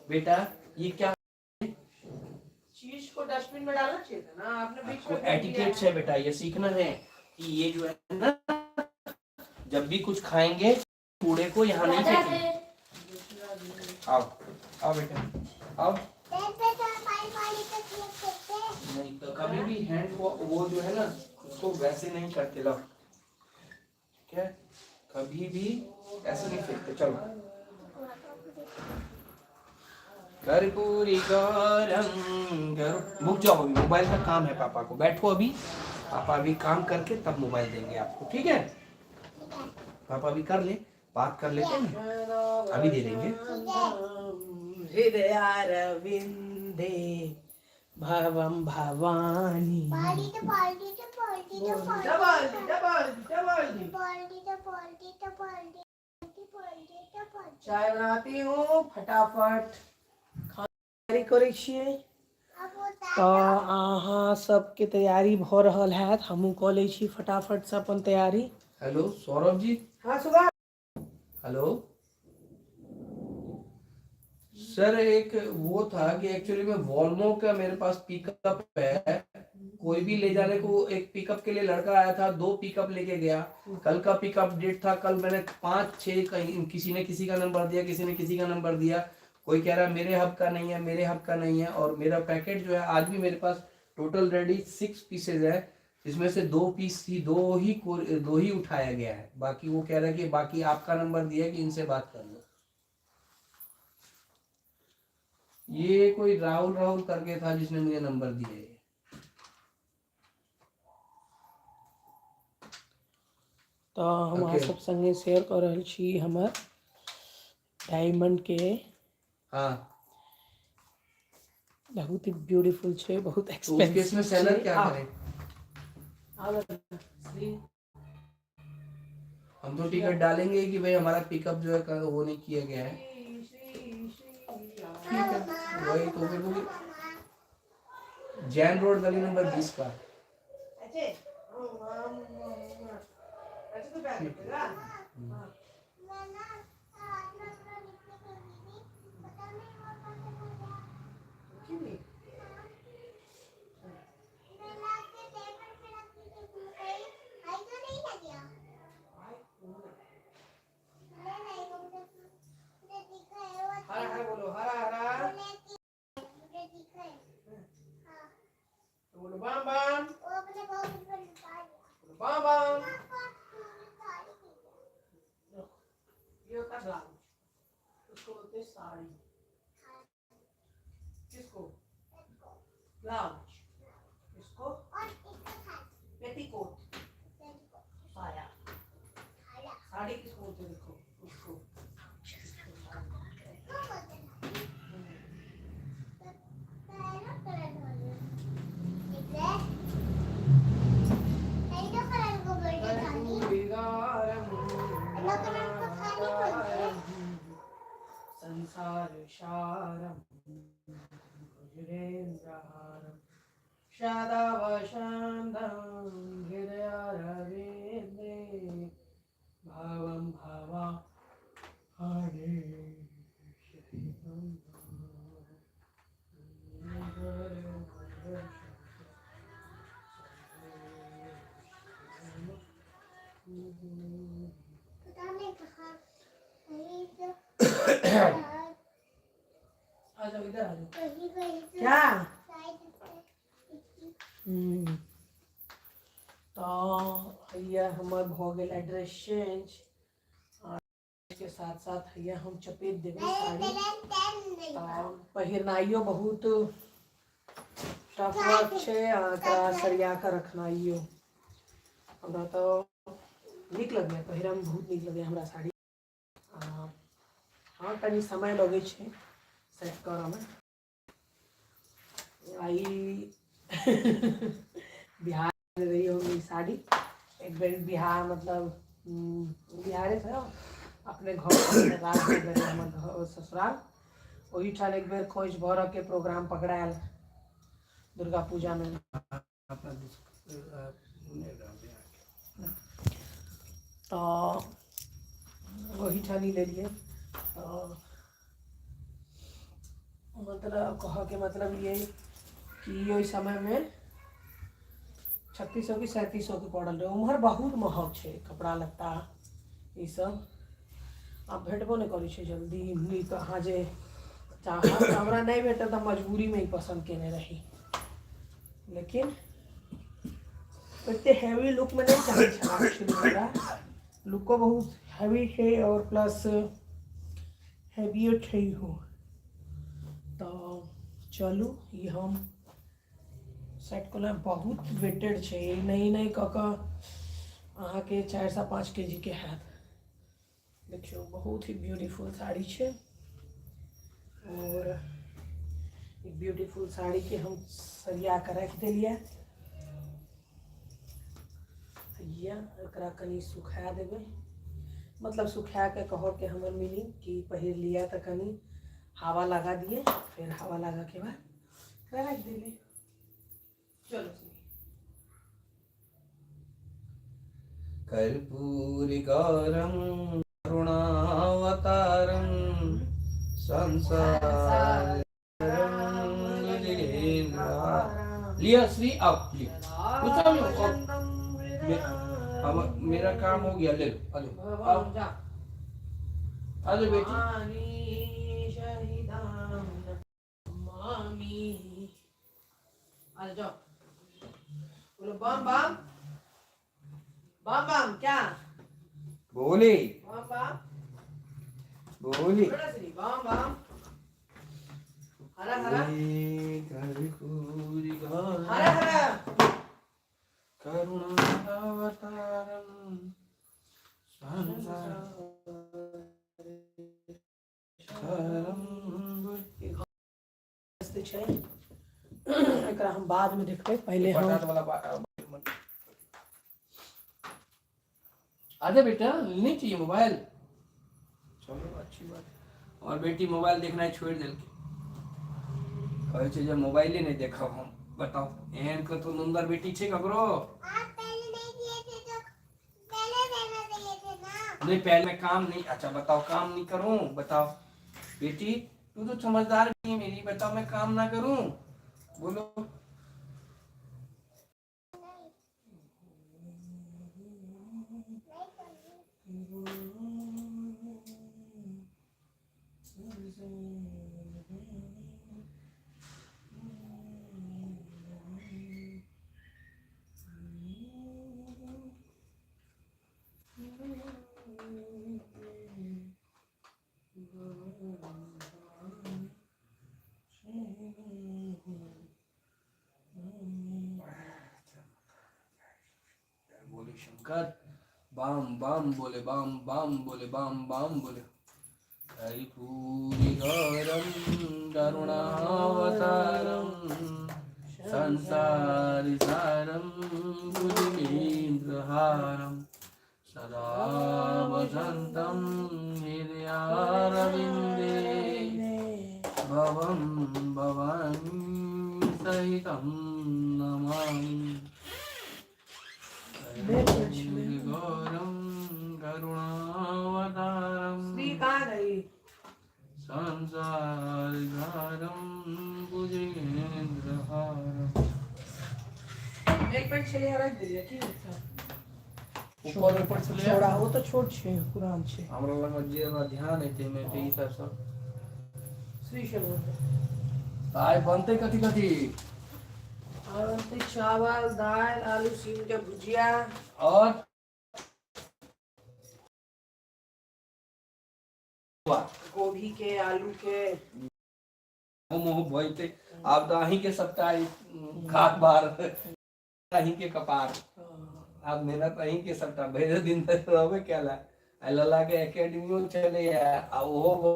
बेटा ये क्या चीज को डस्टबिन में डालना चाहिए था ना, आपने बीच में एटिकेट है बेटा, ये सीखना है कि ये जो है ना, जब भी कुछ खाएंगे कूड़े को यहाँ नहीं फेंकेंगे। आओ आओ बेटा आओ। नहीं तो कभी भी हैंड वो जो है ना उसको वैसे नहीं करते, लो ठीक है, कभी भी ऐसे नहीं फेंकते। चलो कर्पूरी गौरम गरुड़, रुक जाओ अभी, मोबाइल का काम है पापा को, बैठो अभी, पापा अभी काम करके तब मोबाइल देंगे आपको, ठीक है? पापा अभी कर ले, बात कर लेते हैं ना, अभी दे देंगे। हृदयारविंदे भवम भवानी। चाय बनाती हूँ, फटाफट तैयारी करै छियै। तो अहाँ सबके तैयारी भ रहल है, हमहूँ कऽ लै छी फटाफट से अपन तैयारी। हेलो सौरभ जी। हाँ सुधा। हेलो सर, एक वो था कि एक्चुअली में वॉल्वो का मेरे पास पिकअप है, कोई भी ले जाने को, एक पिकअप के लिए लड़का आया था, 2 पिकअप लेके गया। कल का पिकअप डेट था, कल मैंने 5-6 किसी ने किसी का नंबर दिया, किसी ने किसी का नंबर दिया, कोई कह रहा है मेरे हब का नहीं है, मेरे हब का नहीं है। और मेरा पैकेट जो है आज भी मेरे पास टोटल रेडी 6 पीसेज है, जिसमें से 2 पीस ही दो ही उठाया गया है। बाकी वो कह रहा है कि बाकी आपका नंबर दिया कि इनसे बात कर लो। ये कोई राहुल करके था जिसने मुझे नंबर दिया है। तो हम Okay. सब संगे शेयर कर रहल छी हमर डायमंड के। हाँ बहुत ही ब्यूटीफुल छे, बहुत तो उस एक्सपेंसिव केस में सेलर क्या करें? हम तो टिकट डालेंगे कि भाई हमारा पिकअप जो है वो नहीं किया गया है, ठीक है? वही तो फिर वो जैन रोड गली नंबर 20 का। हरा बोलो, हरा बोलो, बम बम बम। ये होता ब्लाउज, उसको बोलते हैं साड़ी। किसको? ब्लाउज। इसको पेटीकोट, साया। साड़ी किसको बोलते हैं? देखो उसको। संसार शारम गुजरेन्द्रहारम शादावशान्दं हृदयारविन्दे भावं भावा हरे आ जाओ इधर आ जाओ। क्या? तो हैया हमर भ गेल एड्रेस चेंज, और इसके साथ साथ हैया हम चपेट देबै साड़ी। पहिरनाइयो बहुत टफ वर्क छै, एकरा सरिया के रखनाइयो हमरा तो नीक लगे पहिरा में बहुत नीक लगे हमरा साड़ी हाँ तनी समय लगे छे सेट करऽ में आई बिहार में रही होगी साड़ी एक बेर बिहार मतलब बिहारे से अपने घर राज्य में गए हमर घर ससुराल वही ठान एक बेर खोज भर के प्रोग्राम पकड़ायल दुर्गा पूजा में तो वही ठानी ले लिए तो मतलब कह के मतलब ये कि ओहि समय में 3600 की 3700 के पड़ल रहे उम्हर बहुत महग छे कपड़ा लत्ता ये सब अब भेटबो नहीं करी छे जल्दी नहीं तो अहाँ जे चाहत हमरा नहीं भेटल तो मजबूरी में ही पसंद केने रही लेकिन इतने हैवी लुक में नहीं चाहे छला लुक को बहुत हैवी है और प्लस हैवी है हो तो चलू ये हम सेट को बहुत वेटेड है नहीं नहीं कक अहाँ के 4 से 5 kg के है देखियो बहुत ही ब्यूटीफुल साड़ी है और ब्यूटीफुल साड़ी के हम सरिया कर रख दिलिए एकरा कनी सुखा देवे मतलब सुखा के कहो के हमर मीनिंग कि पहिर लिया तो कनी हवा लगा दिए फिर हवा लगा के बाद रख दिले चलो कर्पूरी गौरम करुणावतारम संसार लिया श्री आप मेरा काम हो गया ले लो आलो बेटी जाओ बोलो बम बम बम बम क्या बोले बम बम बोले बम बम हरा हरा कर्पूरी हरा हरा करुणावतारम एकरा हम बाद में देखबे पहले हम आजा बेटा नहीं चाहिए मोबाइल चलो अच्छी बात और बेटी मोबाइल देखना छोड़ दिल कहे छे जब मोबाइल नहीं देखा हम बताओ एहन को तो नंबर बेटी छे ककरो आप पहले नहीं दिए थे तो पहले देना चाहिए थे ना नहीं पहले मैं काम नहीं अच्छा बताओ काम नहीं करूं बताओ बेटी तू तो समझदार नहीं है मेरी बताओ मैं काम ना करूं बोलो बोले शंकर बाम बाम बोले बाम बाम बोले बाम बाम बोले हरिपूरी गौरम करुणावतारम संसारी सारम बुद्धिन्द्रहारम सदा वसंतम हृदयारविंदे भवं भवानी सहितं नमामि गौरम करुणावतारम श्री कहाँ गई संसारधारम भुजगेन्द्रहारम एक पेट छे रख दिए ठीक है ऊपर ऊपर से ले छोड़ा वो तो छोट छे पुरान छे हमरा लग जे ध्यान है ते में ते ई सब श्री शरण आय बनते कथी कथी और चावल दाल आलू सीम के भुजिया और गोभी के आलू के मोह भइते आप तो अहीं के सबटा खाक बार अहीं के कपार आप मेहनत नहीं के सबटा भैर दिन रहबे केला आ लला के एकेडमी चले आ ओहो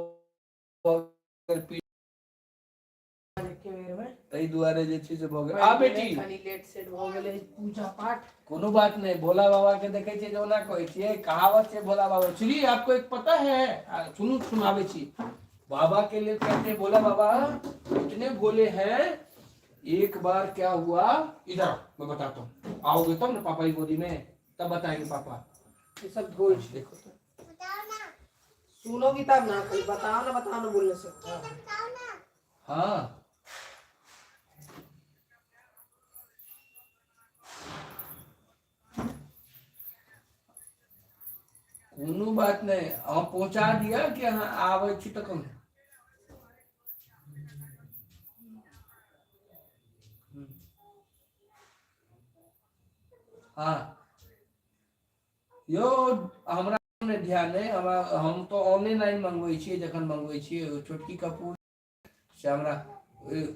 के बेर में तई दुआरे जे छै से भ गेल आ बेटी खाली लेट सेट भ गेलै पूजा पाठ। कोनो बात नहीं, भोला बाबा के देखे छिए जो ना कहै छिए कहावत है भोला बाबा। श्री आपको एक पता है, सुनू सुनावे छी। बाबा के लिए कहते हैं भोला बाबा इतने भोले हैं। एक बार क्या हुआ, इधर मैं बताता हूँ, आओगे तब ना पापा की गोदी में, तब बताएंगे पापा। ये सब भोज देखो तो बताओ ना, सुनोगी तब ना, कोई बताओ ना बोलने से। बताओ ना। हाँ कोनो बात नहीं, हम पहुंचा दिया कि हाँ आवे छी तक। हाँ यो हमरा ने ध्यान है, हम तो ऑनलाइन मंगबै छियै, जखन मंगबै छियै छोटकी कपूर से हमरा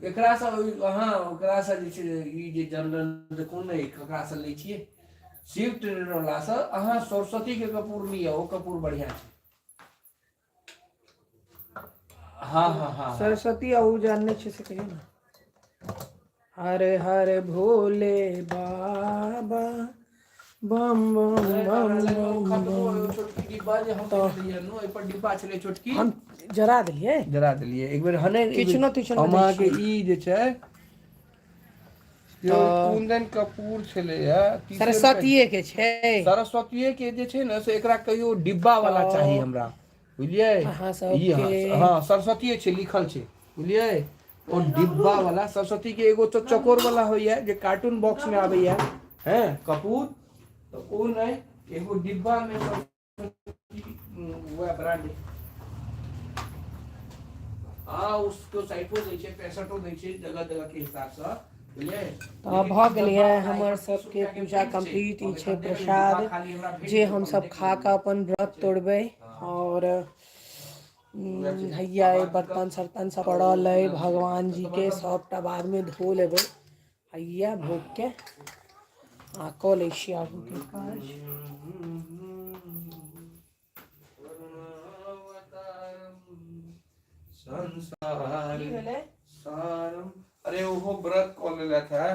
एकरा से हाँ ओकरा से जे छै ई जे जनरल कोन है ककरा से लै छियै शिव ट्रेडर वाला से अहाँ सरस्वती के कपूर लिया, वो कपूर बढ़िया है। हाँ हाँ हाँ सरस्वती आऊ जानने छे से कहियो ना। हरे हरे भोले बाबा बम बम बम बम बम। छोटकी डिब्बा जे हम दिया नो ए पर डिब्बा छले छोटकी, हम जरा दिलिए एक बेर हने किचनो तिचनो हमा के ई जे छै जो कुंदन कपूर छले है सरस्वतीये के छै, सरस्वतीये के जे छै ना से एकरा कहियो डिब्बा वाला चाहिए हमरा, बुझलिए। अहाँ ई सबके हाँ सरस्वतीये छै लिखल छै, बुझलिए। ओ डिब्बा वाला सरस्वती के एगो तो चकोर वाला होइए जे कार्टून बॉक्स में आबैया हैं कपूर, तो ओ नहीं एगो डिब्बा में सरस्वती वो ब्रांड। हाँ उसको साइटो दै छै, 65 दै छै जगह जगह के हिसाब से, बुझलिए। तो भ गेलिए हमर सबके पूजा कंप्लीट। ई छै प्रसाद जे हम सब खा के अपन व्रत तोड़बै। और हैया बर्तन सर्तन सब पड़ल है भगवान जी के, सबटा बाद में धो लेबै। हैया भोग के आ कऽ लै छी आगू के काज। संसार की भेलै? सारम अरे ओहो व्रत कऽ लेला था,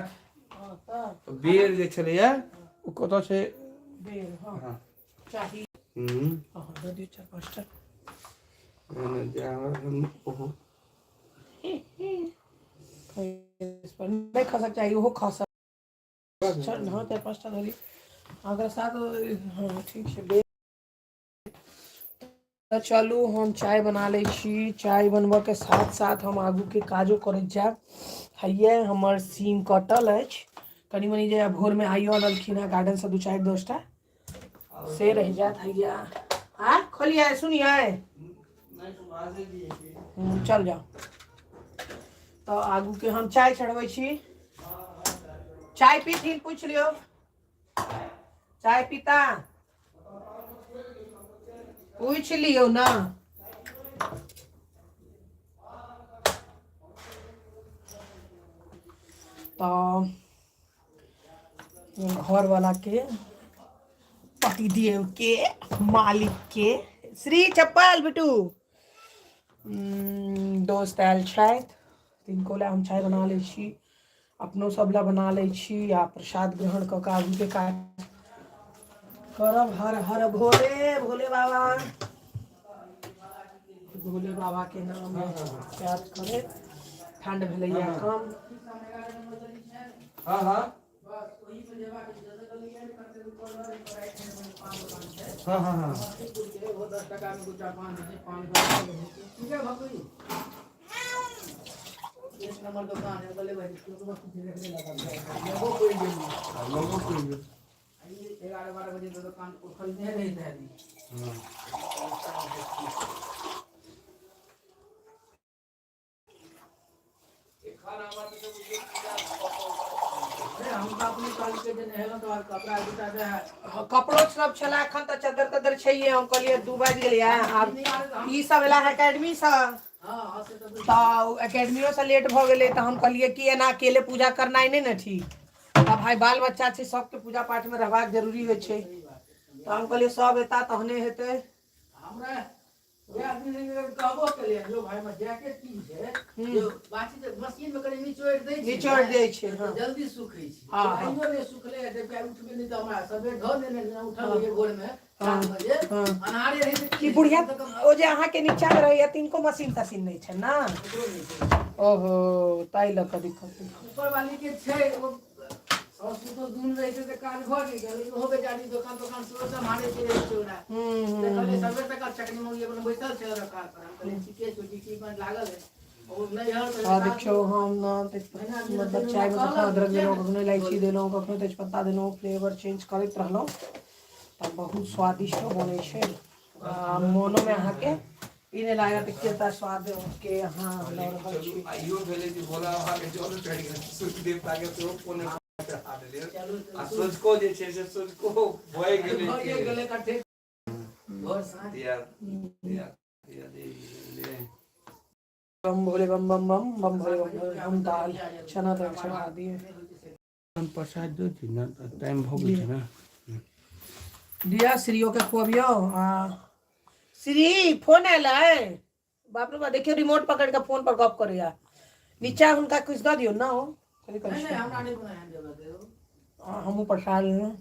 हाँ तऽ बेर जे छलैया ओ कतऽ छै बेर हाँ हाँ चाही। हाँ दे दियौ 4-5 टा। ओहो इस पर नहीं खा सकता है, वो खा सकता है। हाँ 4-5 टा धोली अगर साथ हाँ ठीक है। तो चलू हम चाय बना ले छी, चाय बनबऽ के साथ साथ हम आगू के काजो करैत जायब। हैये हमर सीम कटल अछि, कनी मनी जे भोर में आइयो अनलखिन है गार्डन से 2-4 टा से रह जात। हैया हाँ खोलिए सुनिए चल जाओ। तो आगू के हम चाय चढ़बै छी। चाय पीथिन पूछ लियो, चाय पीता पूछ लियो ना। तो घर वाला के पतिदेव के मालिक के श्री चप्पल बिटू दोस्त आयल छथि, तिनको ला हम चाय बना लै छी, अपनो सब ला बना लै छी आ प्रसाद ग्रहण कऽ के आगू के काज करब। हर हर भोले भोले बाबा, भोले बाबा के नाम में याद करे। ठंड भेलैया कम। हाँ हाँ हाँ हाँ हाँ नंबर दुकान है बोले भाई लोगों को 11-12 बजे तो दुकान को खोलने नहीं दे दी। कपड़ो सब छला एखन तऽ चदर तदर छैहे। हम कहलिए 2 बाजि गेलियै आब ई सब एला एकेडमी से, तऽ एकेडमियो से लेट भ गेलै। तऽ हम कहलिए कि एना अकेले पूजा करनाइ नहीं ना ठीक, तब भाई बाल बच्चा छै सबके पूजा पाठ में रहबाक जरूरी होइ छै तो हम कहलिए सब एता तहने हेतै हमरा ये आदमी ने कहबो केलिए लो भाई में जैकेट की छै जो बाकी जे मशीन में कनी निचोड़ दै छै निचोड़ दै छै तो हाँ जल्दी सूखै छै हाँ, आइयो ने सूखले जब के उठबे नहीं तो हमरा सबे ढ देने उठल ये भोर में 7 बजे हाँ। अनारे रहे छै कि बुढ़िया ओ जे अहाँ के नीचा में रहैया तिनको मशीन तशीन नहीं छै ना ओहो ताई ल क दिक्कत ऊपर वाली के छै वो ससुर तो दून रहे थे तो काज भ गेल हो बेचारी दुकान दुकान सुरो संभाले के रहे छै ओरा देखले सबे तक चटनी में ये बैठल छै रखा पर हम कहले ठीके छै की बन लागल है और नहीं हर आ देखियो हम ना मतलब चाय में कखनो अदरक देलो कखनो इलायची देलो कखनो तेजपत्ता देलो फ्लेवर चेंज करैत रहलो तब बहुत स्वादिष्ट बनै छै आ मोनो में अहाँ के ई ने लागत कि केता स्वाद के अहाँ लऽ रहल छी आइयो भेले कि भोला बाबा के जल चढ़ि गेल सूर्य देवता के तो कोने चढ़ा देलियै आ सोचको जे छै से सोचको भय गेलै कट्ठे और साथ दिया दिया दे बम भोले बम बम बम बम भोले बम भोले हम दाल चना दाल चढ़ा दिए हम प्रसाद दो थी ना टाइम हो गया ना दिया श्रीओ के खुअबियो आ श्री फोन आयल है बाप रे बाप देखियो रिमोट पकड़ के फोन पर गप करैया नीचा हुनका कुछ दऽ दियौ ना हो कभी नहीं कभी हमरा नहीं बनाया जगह दे हमहूँ प्रसाद लेलहुँ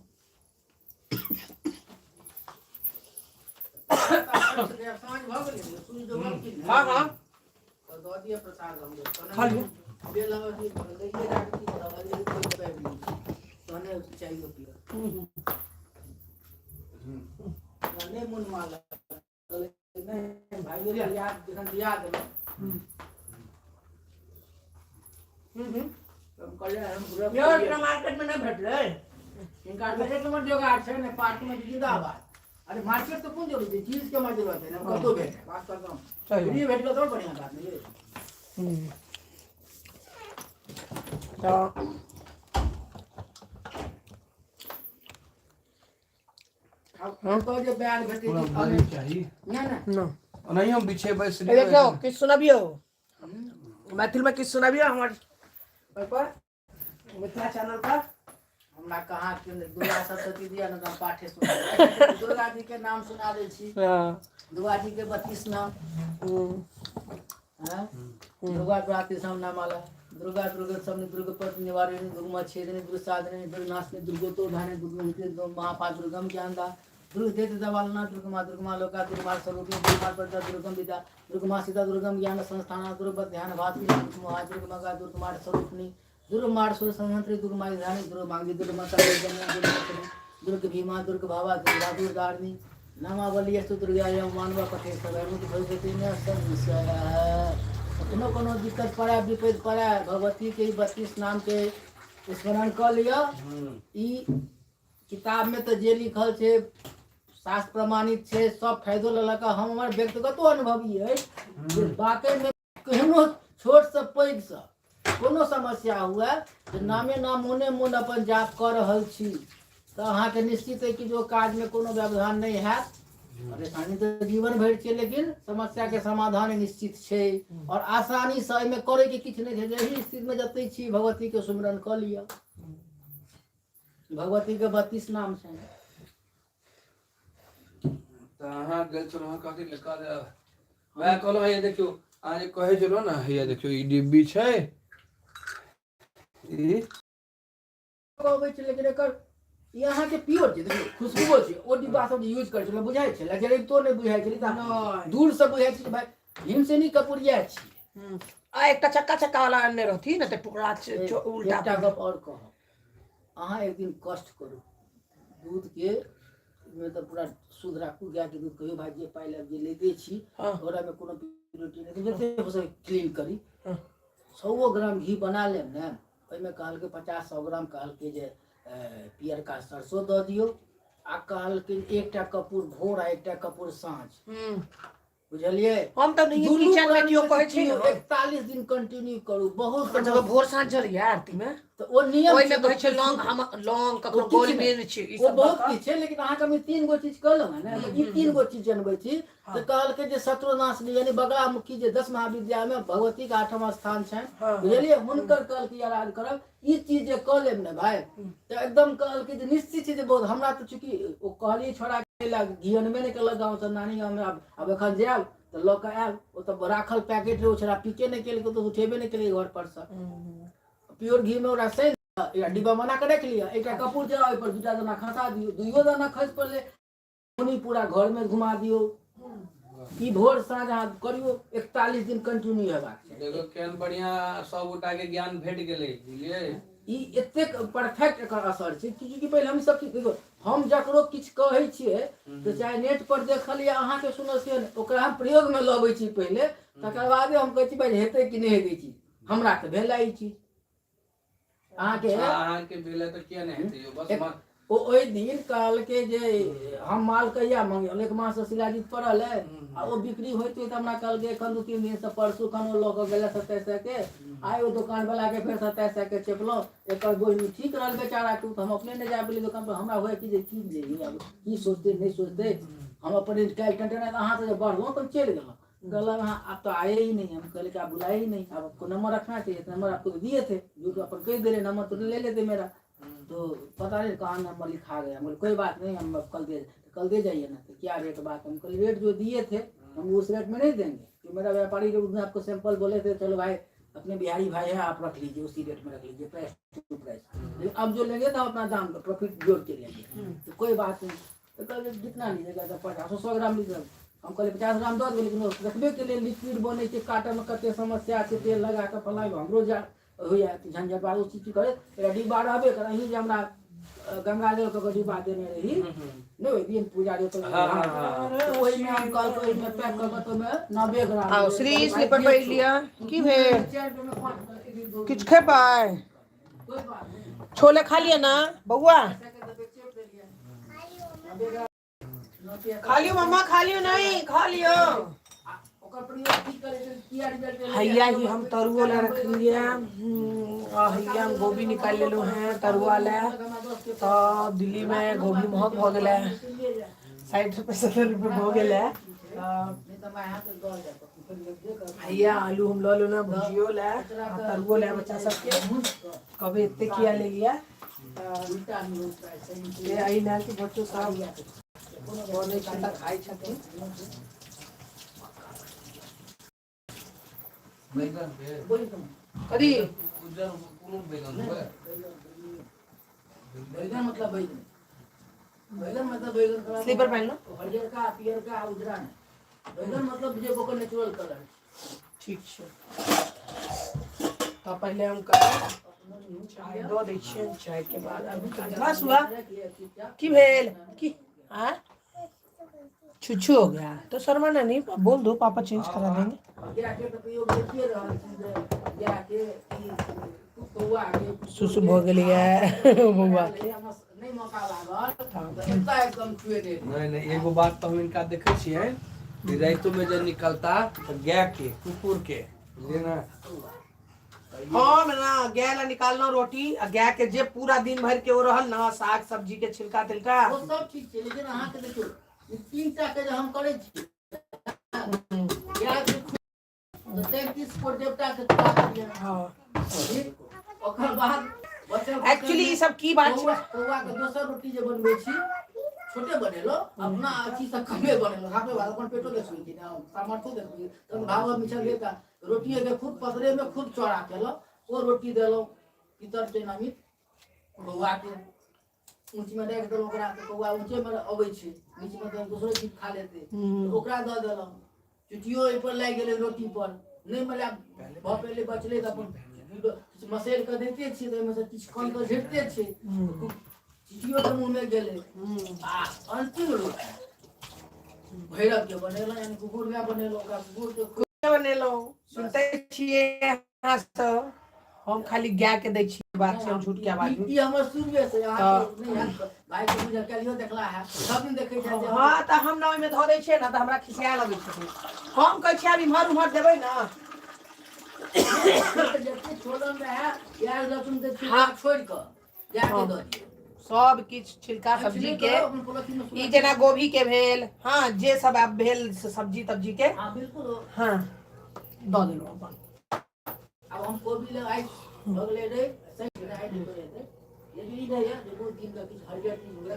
साँझ भ गेलै सूर्य जगह की हाँ हाँ और दो दिया प्रसाद हम खा लियो बेल लगा दी देखिए रात की दवा दे कोई पैर नहीं सोने चाहिए पिया ने मुन माला नहीं भाई ये याद याद है हम कल हम पूरा यार इतना मार्केट में नहीं भेटले इनका मार्केट में जोगाड़ है ना पार्क में जिंदाबाद अरे मार्केट तो कौन जरूरी है चीज के में जरूरत है ना कतो भेटे बात करता हूं सही ये भेटलो तो बढ़िया बात है तो हम तो जो बयान भेटे पूरा कि भले चाहिए ना ना ना नहीं हम पीछे बस ए देखो किस सुनाबियो मैथिल में किस सुनाबियो हमारे पर मिथिला चैनल पर हमरा कहाँ के दुर्गा सप्तशती दिया ना पाठे सुना दुर्गा जी के नाम सुना दे छी हां दुर्गा जी के 32 नाम हैं दुर्गा प्रातिसम नामाला दुर्गा दुर्गा सबने दुर्गपति निवारिणी दुर्गमा छेदने दुर्साधने दुर्नाशने दुर्गतो धाने दुर्गमते महापा दुर्गम ज्ञानदा दुर्ग देत दवालना दुर्गमा लोका दुर्गा स्वरूपी दुर्गा प्रदा दुर्गम विद्या दुर्गमा सीता दुर्गम ज्ञान संस्थान दुर्ग ध्यान भाति दुर्गमा दुर्गमा दुर्गमा स्वरूपनी दुर्गमार सुर संहंत्री दुर्गमा धानी दुर्ग मांगी दुर्गमाता दुर्ग भीमा दुर्ग भावा दुर्गा दुर्गारणी नामावली अस्तु दुर्गाय मानवा पठे सर्वमुति भविष्यति न संशय कोनो दिक्कत पड़ा विपद पड़ा भगवती के 32 नाम के स्मरण कर लिया ई किताब में तो जे लिखल छे शास्त्र प्रमाणित छे सब फायदो लेलक हम हमर व्यक्तिगत अनुभवी है जे वाकई में केहनो छोट से पैघ से कोनो समस्या हुए तो नामे नाम मोने मोन अपन जाप कर रहल छी तो अहाँ के निश्चित है कि जो काज में कोनो व्यवधान नहीं है परेशानी तो जीवन भर छै लेकिन समस्या के समाधान निश्चित छै और आसानी से एमे करे के किछ नहीं है यही स्थिति में जते छी भगवती के सुमिरन कर लिया भगवती के 32 नाम छै तो अहाँ गेल छलो अहाँ कथि लिखा दे मैं कहलो हे देखियो अहाँ जे कहे छलो ना हे देखियो ई डिब्बी छै ई कहबै छै लेकिन एकर यहाँ के प्योर छै देखियो खुशबू छै ओ डिब्बा सब यूज करे छै बुझाय छै लेकिन तो नहीं बुझाय छै त दूर से बुझाय छै भाई हिमसेनी कपूरिया छी आ एकटा चक्का चक्का वाला आनने रहती ना तो टुकड़ा उल्टा एकटा गप और कह अहाँ एक दिन कष्ट करू दूध के में तो पूरा शुद्ध राखू गाय के दूध कहियो भाई जे पाइ लग जे लेते छी ओकरा में कोनो प्योरिटी नहीं जते हो सके क्लीन करी 100 ग्राम घी बना लेब ने ओइ में कहल के 50-100 ग्राम कहल के जे पियर का सरसों दऽ दियो आ कहल के एकटा कपूर भोर आ एकटा कपूर साँझ बुझलिए हम तब नहीं दुनू किचन में प्राणी क्यों में कहे से छी कियो ना 41 दिन कंटिन्यू करू बहुत जब भोर साँझ चलिए आरती में तो वो नियम ओइ में छै, कहै छै तो लौंग हम लौंग ककरो वो किछु गोल नहि। मिर्च ई वो सब बहुत दऽ किछु छै, लेकिन अहाँके हम 3 गो चीज कहलहुँ है ने, ई 3 गो चीज जनबै छी हाँ। तऽ कहलकै जे शत्रुनाश यानी बगलामुखी जे 10 महाविद्यालय में भगवती के 8वां स्थान छनि, हाँ, बुझलिए हुनकर कहलकै आराध करब, ई चीज जे कऽ लेब ने भाई तऽ एकदम कहलकै जे निश्चित छै जे बहुत हमरा तऽ चूंकि ओ कहलिए छोड़ा घी अनबे नहि केलक गाँव से नानी गाँव में, आब एखन जायब तऽ लऽ कऽ आयल, ओ तऽ राखल पैकेट रहे, ओ छोड़ा पीके नहि केलकै, तो उठेबे नहीं केलकै घर पर से प्योर घी में ओकरा सैन या डिब्बा बना के रख लिया, एक कपूर जरा ओहि पर 2टा दाना खसा दियो, 2 दाना खस पड़ले उन्हीं पूरा घर में घुमा दियो। ई भोर साँझ अहाँ करियो 41 दिन कंटिन्यू हेबाक छै। देखो केहन बढ़िया सब गोटा के ज्ञान भेट गेलै, बुझलिए ई एतेक परफेक्ट एकर असर छै कि पहिले हम सब देखो हम जकरो किछु कहै छियै तऽ चाहे नेट पर देखल या अहाँ के सुनल से ओकरा हम प्रयोग में लबै छी पहिले, तकर बादे हम कहै छी भाई हेतै कि नहीं हेतै चीज, हमरा तऽ भेला ई चीज अहाँ के भेले तऽ किया नहीं हेतै, बस ओहि दिन कहलकै जे हम माल कहिया मंगियौ, 1 मास से शिलाजीत पड़ल है आ ओ बिक्री होइत होइत हमरा कहलकै एखन 2-3 दिन से परसू खन ओ लऽ कऽ गेलै 2700 के, आइ ओ दुकान वाला के फेर 2700 के चेपलहुँ, एकर बोझ ठीक रहल बेचारा के, तो हम अपने नहीं जा पेलियै दुकान पर, हमरा हुए कि जे की जे अब की सोचते नहीं सोचते, हम अपने काल्हि कंटेनर अहाँ से बढ़लहुँ तो चलि गेलहुँ, गला हाँ आप तो आए ही नहीं, हम कहले कि आप बुलाए ही नहीं, आप आपको नंबर रखना चाहिए, नंबर आपको तो दिए थे, जो तो अपन कह दे रहे नंबर तो ले लेते मेरा, तो पता नहीं कहाँ नंबर लिखा गया, बोले कोई बात नहीं हम कल दे जाइए ना, तो क्या रेट बात, हम कल रेट जो दिए थे हम उस रेट में नहीं देंगे, कि मेरा व्यापारी जो उसने आपको सैंपल बोले थे, चलो भाई अपने बिहारी भाई है आप रख लीजिए उसी रेट में रख लीजिए, प्राइस टू प्राइस, लेकिन अब जो लेंगे तो अपना दाम प्रॉफिट जोड़ के लेंगे, तो कोई बात नहीं, तो कल जितना लीजिएगा 50-100 ग्राम लीजिएगा, हम कहले 50 ग्राम दो, लेकिन रखबे के लिए लिक्विड बने के काटे में कते समस्या छै, तेल लगा के फलाई हमरो जा हो जाए झंझट बात उस चीज करे डिब्बा रहबे कर, अहीं जे हमरा गंगाजल के डिब्बा देने रही नहीं ओहि दिन पूजा रे, तो ओहि में हम कल ओहि में पैक कर के तो में 90 ग्राम आओ श्री स्लीपर बैठ लिया की भेल किछ खेबै, कोई बात नहीं छोले खा लिया ना बउआ, खा लियो मम्मा, खा लियो नहीं खा लियो, हैया ही हम तरुआ ला रख लिया, हैया हम गोभी निकाल लेलो हैं तरुआ ला, तो दिल्ली में गोभी महग हो गेला 60 रुपए 70 रुपए हो गेला, हैया आलू हम लो ना भुजियो ला तरुआ ला बच्चा सबके कभी इतने किया ले लिया, ये आई ना कि बच्चों सब बोले छता खाई छथिन, बैगन कदी उज्जर कोनो बैगन है, बैगन मतलब बैगन स्लीपर पहन लो, हरियर का पियर का उजरा नहीं, बैगन मतलब जे ओकर नेचुरल कलर ठीक छै, तो पहले हम चाय दो दै छियै, चाय के बाद अब बस हुआ की भेल की आ छुच्छू हो गया तो शर्माना नहीं, बोल दो पापा चेंज करा देंगे, सुसु भ गेलिए बउआ के नहीं एगो बात तो हम इनका देखे छियै, राइतो में जब निकलता तो गाय के कुकुर के बुझलिए ना, हम ना गाय ला निकालना रोटी आ गाय के जे पूरा दिन भर के वो रहल ना साग सब्जी के छिलका तिलका वो सब ठीक छै, लेकिन अहाँ के देखियो 3टा के जे हम करे छी गाय के 33 को देवता के खुआ दिया, हां ओकर बाद एक्चुअली ई सब की बात छै, कौआ के दोसर रोटी जे बनबै छी छोटे बनेलो अपना अथी से कमे बनेलो, खाबे वाला अपन पेटो देखबै छी ना सामर्थ्य देखबै, तब भाव मिछल देता रोटी के खुद पतरे में खुद चौड़ा केलो, वो रोटी देलो पितर के नामित कौआ के ऊंच में देख देलो, ओकरा के कौआ ऊंचे में अबै छै, नीच में तो दूसरे चीज खा लेते, तो ओकरा द देलो, चुटियो ए पर लाग गेले रोटी पर नहीं मिला पहले बचले त अपन मसेल के देते छी, तो में से किछ कम के झेटते छी, चिटियो के मुंह में गेले, आ अंतिम रोटी भैरव के बनेलो, यानी कुकुर का बनेलो, ओकरा कुकुर के बनेलो सुनते छिए यहाँ से हम खाली गाय के दै छी बात से हम झूठ के आवाज ई हमर शुरुए से यहाँ हाँ। तो नहीं है भाई के बुझल कलियो देखला है सब दिन देखे छै जे हाँ तो हम ना ओहिमे धऽ दै छियै ना तो हमरा खिसिया लगै छै हम कहै छियै अब इम्हर उम्हर देबै ना जते छोड़न रहे प्याज लहसुन के छिलका छोड़ के जाके दऽ दियौ सब किछ छिलका सब्जी के ई जेना गोभी के भेल हाँ जे सब आब भेल सब्जी तब्जी के हां बिल्कुल हाँ दऽ देलहुँ अपन अब हम कोबी ले आई भगले रे सही राय दे रे यदि ई नहीं है देखो दिन का किछ हरियर चीज हुए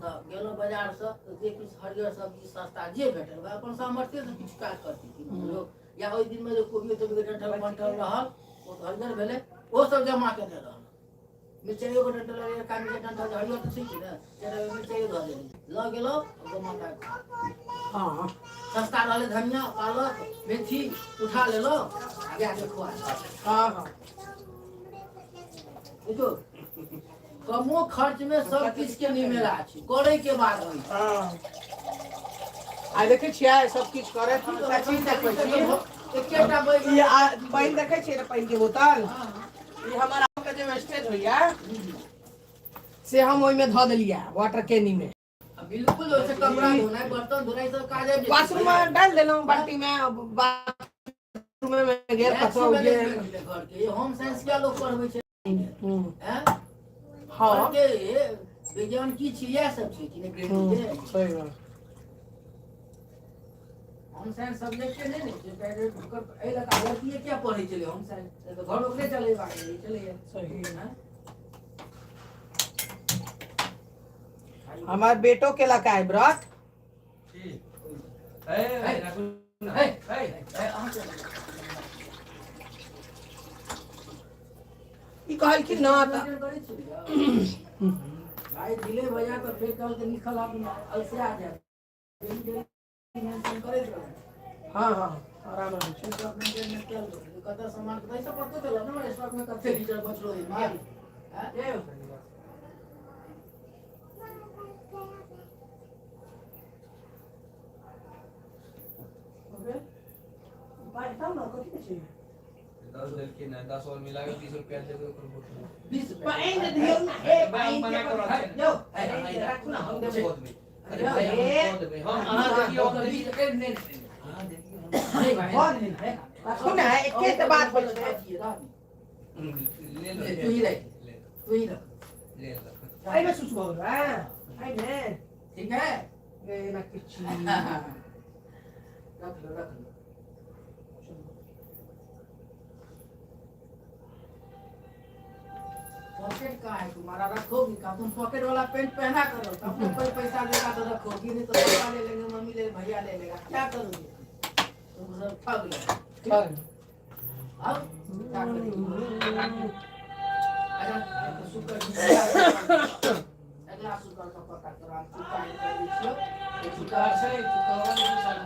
तो गेलो बाजार से तो जे किछ हरियर सब्जी सस्ता जे भेटल बा अपन सामर्थ्य से किछ काज करती थी या ओइ दिन में जो कोबी तो डंठल बंठल रहल वो तो हरियर भेले वो सब जमा के दे रहल मिर्चाइयो के डंठल रे कानी के डंठल हरियर तो ठीक है ना तेरे मिर्चाइयो धऽ देली ल गेलो गमा का हाँ सस्ता रहले धनिया पालक मेथी उठा लेलो गया के खुआ हाँ हाँ देखो कमो खर्च में सब किछ के निमेला छै करे के बाद होई हाँ आ देखे छियै सब किछ करे चीज देखै छी एकेटा ई पानि देखै छियै ना पानि के बोतल ई हमारा के जे वेस्टेज होइया से हम ओइमे धऽ देलियै वाटर कैनी में बिल्कुल ओसे कपड़ा धोनाइ बर्तन धोनाइ सब काज है बाथरूम में डाल देलहुँ बाल्टी में बाथरूम में गेल कतौ गेल घर के होम साइंस के लोग पढ़बै छै हैं हाँ के विज्ञान की छै इएह सब छै कि ने ग्रेड के सही बात होम साइंस सब्जेक्ट के नहीं छै पहले ए लगा लड़की क्या पढ़ै छले होम साइंस तो घर ओकरे चले बाकी चले सही हैं हमार बेटो के लगा है व्रत ई कहल कि ना त भाई दिले बजा तो फिर कल के निकल आप अलसिया जाए हाँ हाँ आराम से कता सामान कैसे पता चला ना स्टॉक में कते लीटर बचलो है माल हैं भाई तब ना कथि के छै 10 दिल के ना 10 और मिला के 30 रुपया दे दो ओकर बोतल 20 पाइन दियो ना ए पाइन मना करो जो रखो ना हम देबे अरे भाई, भाई हम दे देबे हम देखियो हां देखिए हां देखियो नहीं भाई बहुत नहीं है रखो ना एके तो बात बोल ले लो तू ही रह ले तू ही रह ले लो आई में सुच बोल रहा है आई में ठीक है ए ना किछ रख लो पॉकेट का है तुम्हारा रखोगी का तुम पॉकेट वाला पेंट पहना करो तब तो कोई पैसा देगा तो रखोगी नहीं तो पापा ले लेंगे मम्मी ले भैया ले लेगा क्या करोगे तुम सब ठग लो चल अब क्या करेंगे अच्छा तो शुक्र अगला शुक्र का पता करो हम चुका कर दीजिए चुका से चुका वाले के साथ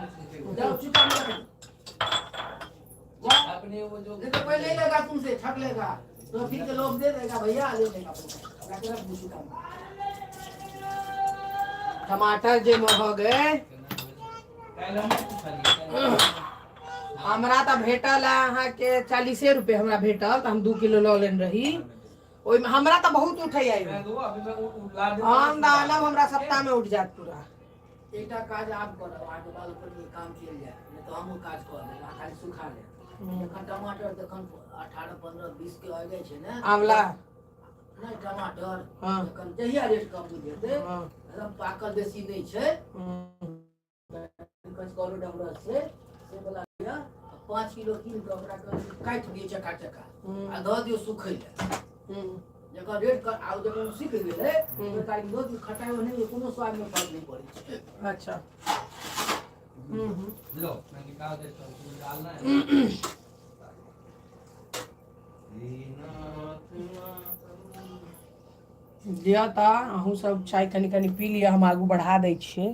जाओ चुका मत अपने वो जो नहीं तो कोई नहीं लेगा तुमसे ठग लेगा तो ठीक है लोग दे देगा भैया ले लेगा क्या करें पूछू का टमाटर जे हो गए काल हम खाली हमरा त भेटल अहाँ के 40 रुपए हमरा भेटल त हम 2 किलो ल लेन रही ओइ में हमरा त बहुत उठै आई मैं दो अभी मैं ला दे हम दानव हमरा सप्ताह में उठ जात पूरा एकटा काज आप करो आगे बाल पर ये काम चल जाए नहीं तो हम काज कर ले खाली सुखा ले एखन टमाटर देखन 18 15 20 के आ जाय छै ने आंवला नहीं टमाटर हाँ। एखन जहिया रेट कम बुझे दे हाँ। एकदम पाकल बेसी नहीं छै कच करो डमरस से वाला लिया 5 किलो कीन के ओकरा काट दियो चका चका आ द दियो सुखै ले जकर रेट कर आउ जकर सीख गेले तो काई दो दिन खटाई नहीं कोनो स्वाद में फर्क नहीं पड़े छै अच्छा लो मैं निकाल देता हूँ तुम्हें डालना है दिया ता अहूँ सब चाय कनी कनी पी लिया हम आगू बढ़ा दै छियै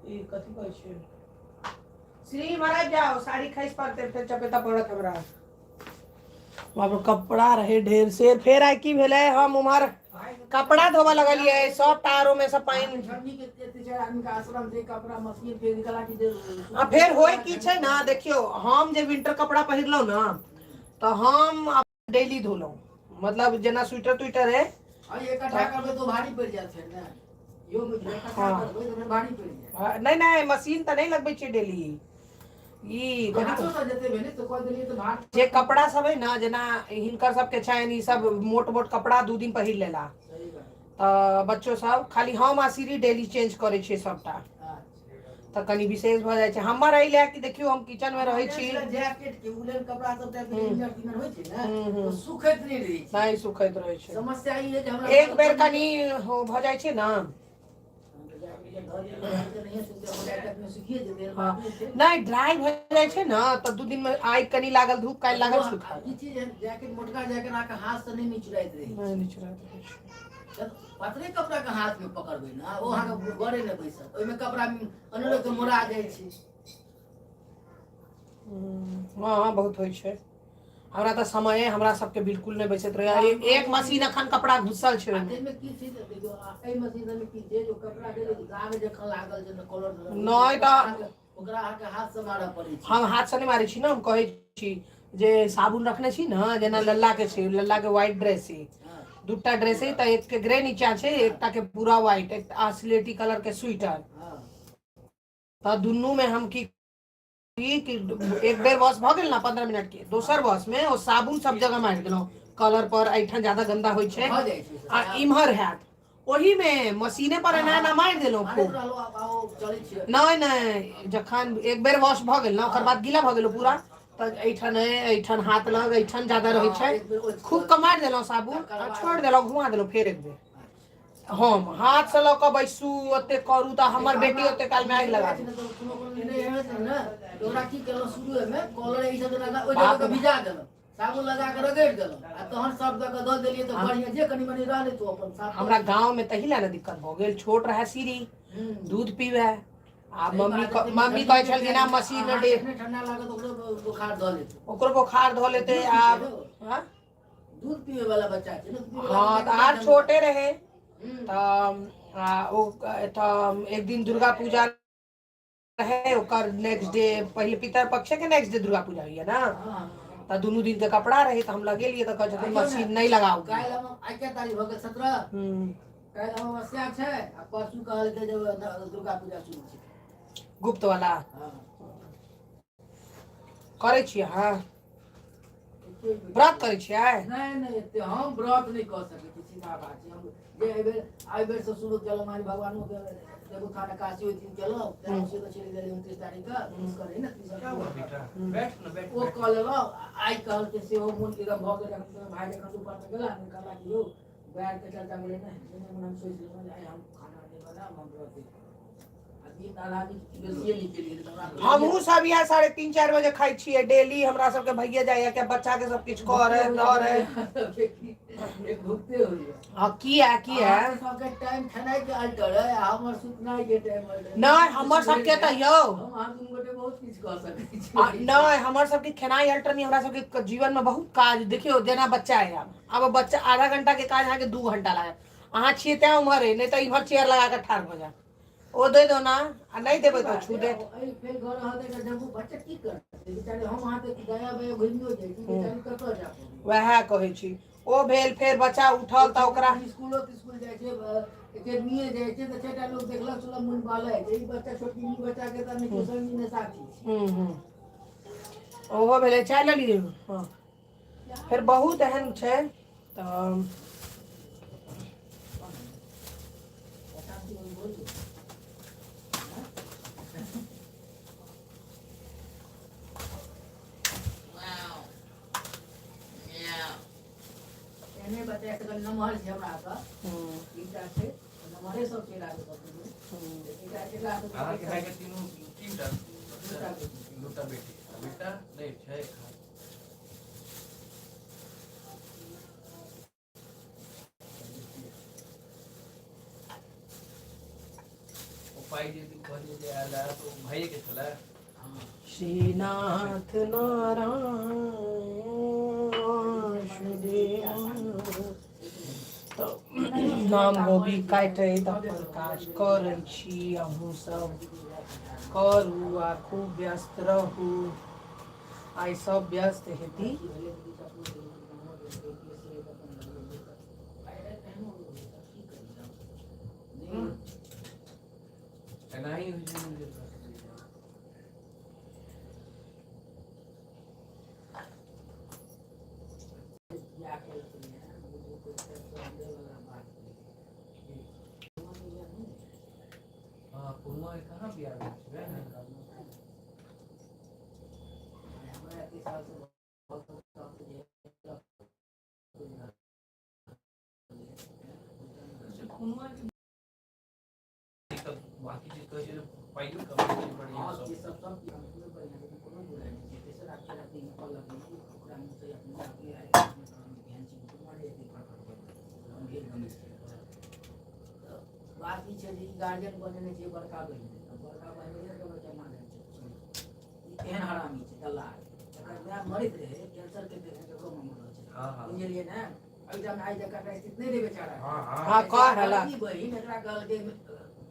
ई कथि कहै छै श्री महाराज जाओ साड़ी खैस पड़ते फिर चपेटा पड़त हमरा वहाँ पर कपड़ा रहे ढेर से फिर आई की भेले हम उमर कपड़ा धोबा लगलिए सब टारो में सब पानी ठंडी के चार आदमी का आश्रम से कपड़ा मशीन फेर निकला कि दे आ फिर होय की छै ना, देखियो हम जे विंटर कपड़ा पहिरलौ ना तो हम डेली धोलौ, मतलब जेना स्वेटर ट्विटर है और ये इकट्ठा करबे तो भारी पड़ जात फिर ना, यो में इकट्ठा हाँ। करबे तो भारी पड़ जात। नहीं नहीं मशीन तो नहीं लगबै छै डेली, ई हाथों से जते भेले तो कह देलिए तो भार जे कपड़ा सब है ना, जेना हिनकर सबके छैन ई सब मोट मोट कपड़ा 2 दिन पहिर लेला, सही बात। बच्चो सब खाली हम आसिरी डेली चेंज करे छियै सबटा, तो कनी विशेष भ जाय छै हमर एहि लए कि देखियो हम किचन में रहै छी, जैकेट के उलन कपड़ा सब टाइप के इंजर तीन होय छै ना, हम्म। तो सुखैत नहीं रही छै। नहीं सुखैत रहै छै, समस्या ई है जे हमरा एक बेर कनी हो भ जाय छै ना, नहीं ड्राई भ जाय छै ना तो 2 दिन में आइ कनी लागल धूप काल्हि लागल सुखा ई चीज जैकेट मोटका जैकेट आके हाथ से नहीं निचुराइत रही नहीं निचुराइत रहै छै। पतरे कपड़ा के हाथ में पकड़बै ना, ओ अहाँ के गड़े न बैसत, ओइ में कपड़ा अनलो के मोरा जाय छै। हाँ बहुत होइ छै, हमरा तो समय हमरा सबके बिल्कुल नहीं बैसत रहे, एक मशीन अखन कपड़ा घुसल छै ओइमे। एमे की छै देखियो ए मशीन में की छै जो कपड़ा के दाग जखन लागल जे कलर नहीं तो ओकरा अहाँ के हाथ से मारऽ पड़ै छै। हम हाथ से नहीं मारे छी ना, हम कहै छी जे साबुन रखने छी ना, जेना लल्ला के छै, लल्ला के व्हाइट ड्रेस है, दूटा ड्रेस है, तो एक के ग्रे नीचा छै, एकटा के पूरा व्हाइट, एक स्लेटी कलर के स्वेटर, तो दुनू में हम की एक बेर वॉश भ गेल ना 15 मिनट के, दोसर वॉश में ओ साबुन सब जगह मार देलौ, कलर पर ऐठन ज्यादा गंदा होय छै भ जाय छै आ इम्हर हैत, ओही में मशीने पर एना एना मार देलौ खूब। रहलो आब चलै छै नहीं नहीं जखन एक बेर वॉश भ गेल ना, ओकर बाद गीला भ गेल पूरा, त ऐठन हाथ लग ऐठन ज्यादा रहै छै, खूब कमार देलौ साबुन आ छोड़ देलौ, घुमा देलौ फेर एक बेर। हम हाथ से लऽ कऽ बैसू ओते करू तऽ हमर बेटी ओते काल में आगि लगा दी। ओकरा की केलौ शुरू में कॉलर ई सब लगा ओइ जगह के भिजा देलौ, साबुन लगा के रगड़ि देलौ आ तहन सब दऽ के दऽ देलियै तऽ बढ़िया जे कनी मनी रहलै तो अपन साफ। हमरा गांव में तही ला ने दिक्कत भ गेल, छोट रहे सीरी दूध पीवे आ मम्मी कहै छलखिन आ मशीन डे ठंडा लागत ओकरो बुखार धऽ लेतै, ओकरो बुखार धऽ लेते आब। हाँ? दूध पीवे वाला बच्चा छै ना, हाँ तो आर छोटे रहे तो एक दिन दुर्गा पूजा रहे, ओकर नेक्स्ट डे पहले पितर पक्ष के नेक्स्ट डे दुर्गा पूजा होइए ना, तो दुनू दिन के कपड़ा रहे तो हम लगेलिए तो कहै मशीन नहीं लगाओ। काल्हि हम आइ के तारीख भ गेल 17, काल्हि अमावस्या छै आ परसू कहल के जब दुर्गा पूजा शुरू छै गुप्त वाला करे छियै, हाँ व्रत करे छियै। नहीं नहीं एते हम व्रत नहीं कर सकै छी, सीधा बात छै। हम जे एहि बेर से शुरू केलहुँ मान भगवानो के देवोत्थान एकादशी ओहि दिन केलहुँ, से तो चलि गेलै 29 तारीख के, करे ना 30 बैठ ना बैठ ओ कऽ लेलहुँ। आइ कहल के सेहो मोन एकदम भऽ गेल, भाई जखन ऊपर में गेला कहला कि यौ बैर के चर्चा भेलै ना, हम सोचि लेलहुँ जे आइ हम खाना नहीं बनाएब, हम व्रत हमहू सब यहाँ 3:30-4 बजे खाई छियै डेली, हमरा सबके भइये जाइए के बच्चा के सब किछ करे धरे सबके टाइम खेनाइ के अल्टर है, हमर सुतनाइ के टाइम अल्टर नहीं हमर सबके त यौ हम दुनू गोटे बहुत किछ कऽ सकै छी। नहीं हमर सबके खेनाइ अल्टर नहीं, हमरा सबके जीवन में बहुत काज, देखियो जेना बच्चा है, अब बच्चा आधा घंटा के काज अहाँ के 2 घंटा लागत, अहाँ छियै तैं उम्हर है, नहीं तो इम्हर चेयर लगा के ठाढ़ भ जाए, ओ दे दो ना आ नहीं देबै तो छू दे। फिर घर रहते के जब बच्चा की करते बेचारे, हम वहां पे गया बे घुमियो जाय छी, बेचारे कतऽ जाए वएह कहै छी, ओ भेल फेर बच्चा उठल त ओकरा स्कूल जाय छै, एकेडमी जाय छै त छटा लोग देखलक सुलम मुन बाले छै, ई बच्चा छोटी बच्चा के त नहीं संगी ने साथी ओहो भेले चाय ल ली। हाँ फिर बहुत एहन छै त एने बच्चा के नमहर छै, हमरा त तीनटा छै नमहरे सब चलि आबै सब एकटा चला तो अहाँ के भाई के तीनटा दूटा बेटी बेटा नहीं छै। पाई जे कहलिए जे आला तो भाई के छला श्रीनाथ नारायण नाम गोभी काटे अपन काज करै छी अहूँ सब करू आ खूब व्यस्त रहू आइ सब व्यस्त हेती नहीं हाँ पुनः कहाँ भी आ गए बाकी चीज तो है पहले कम बढ़िया सब बात ई छै जे गार्जियन बनेने छै बड़का बहिन के बच्चा माने छै ई एहन हरामी छै दलाल एकर माय मरैत रहे कैंसर के पेशेंट को मरल छै हां हां बुझलिए ना एकदम आई जका का स्थिति नहीं रे बेचारा हाँ कह रहला की बहिन एकरा कहल के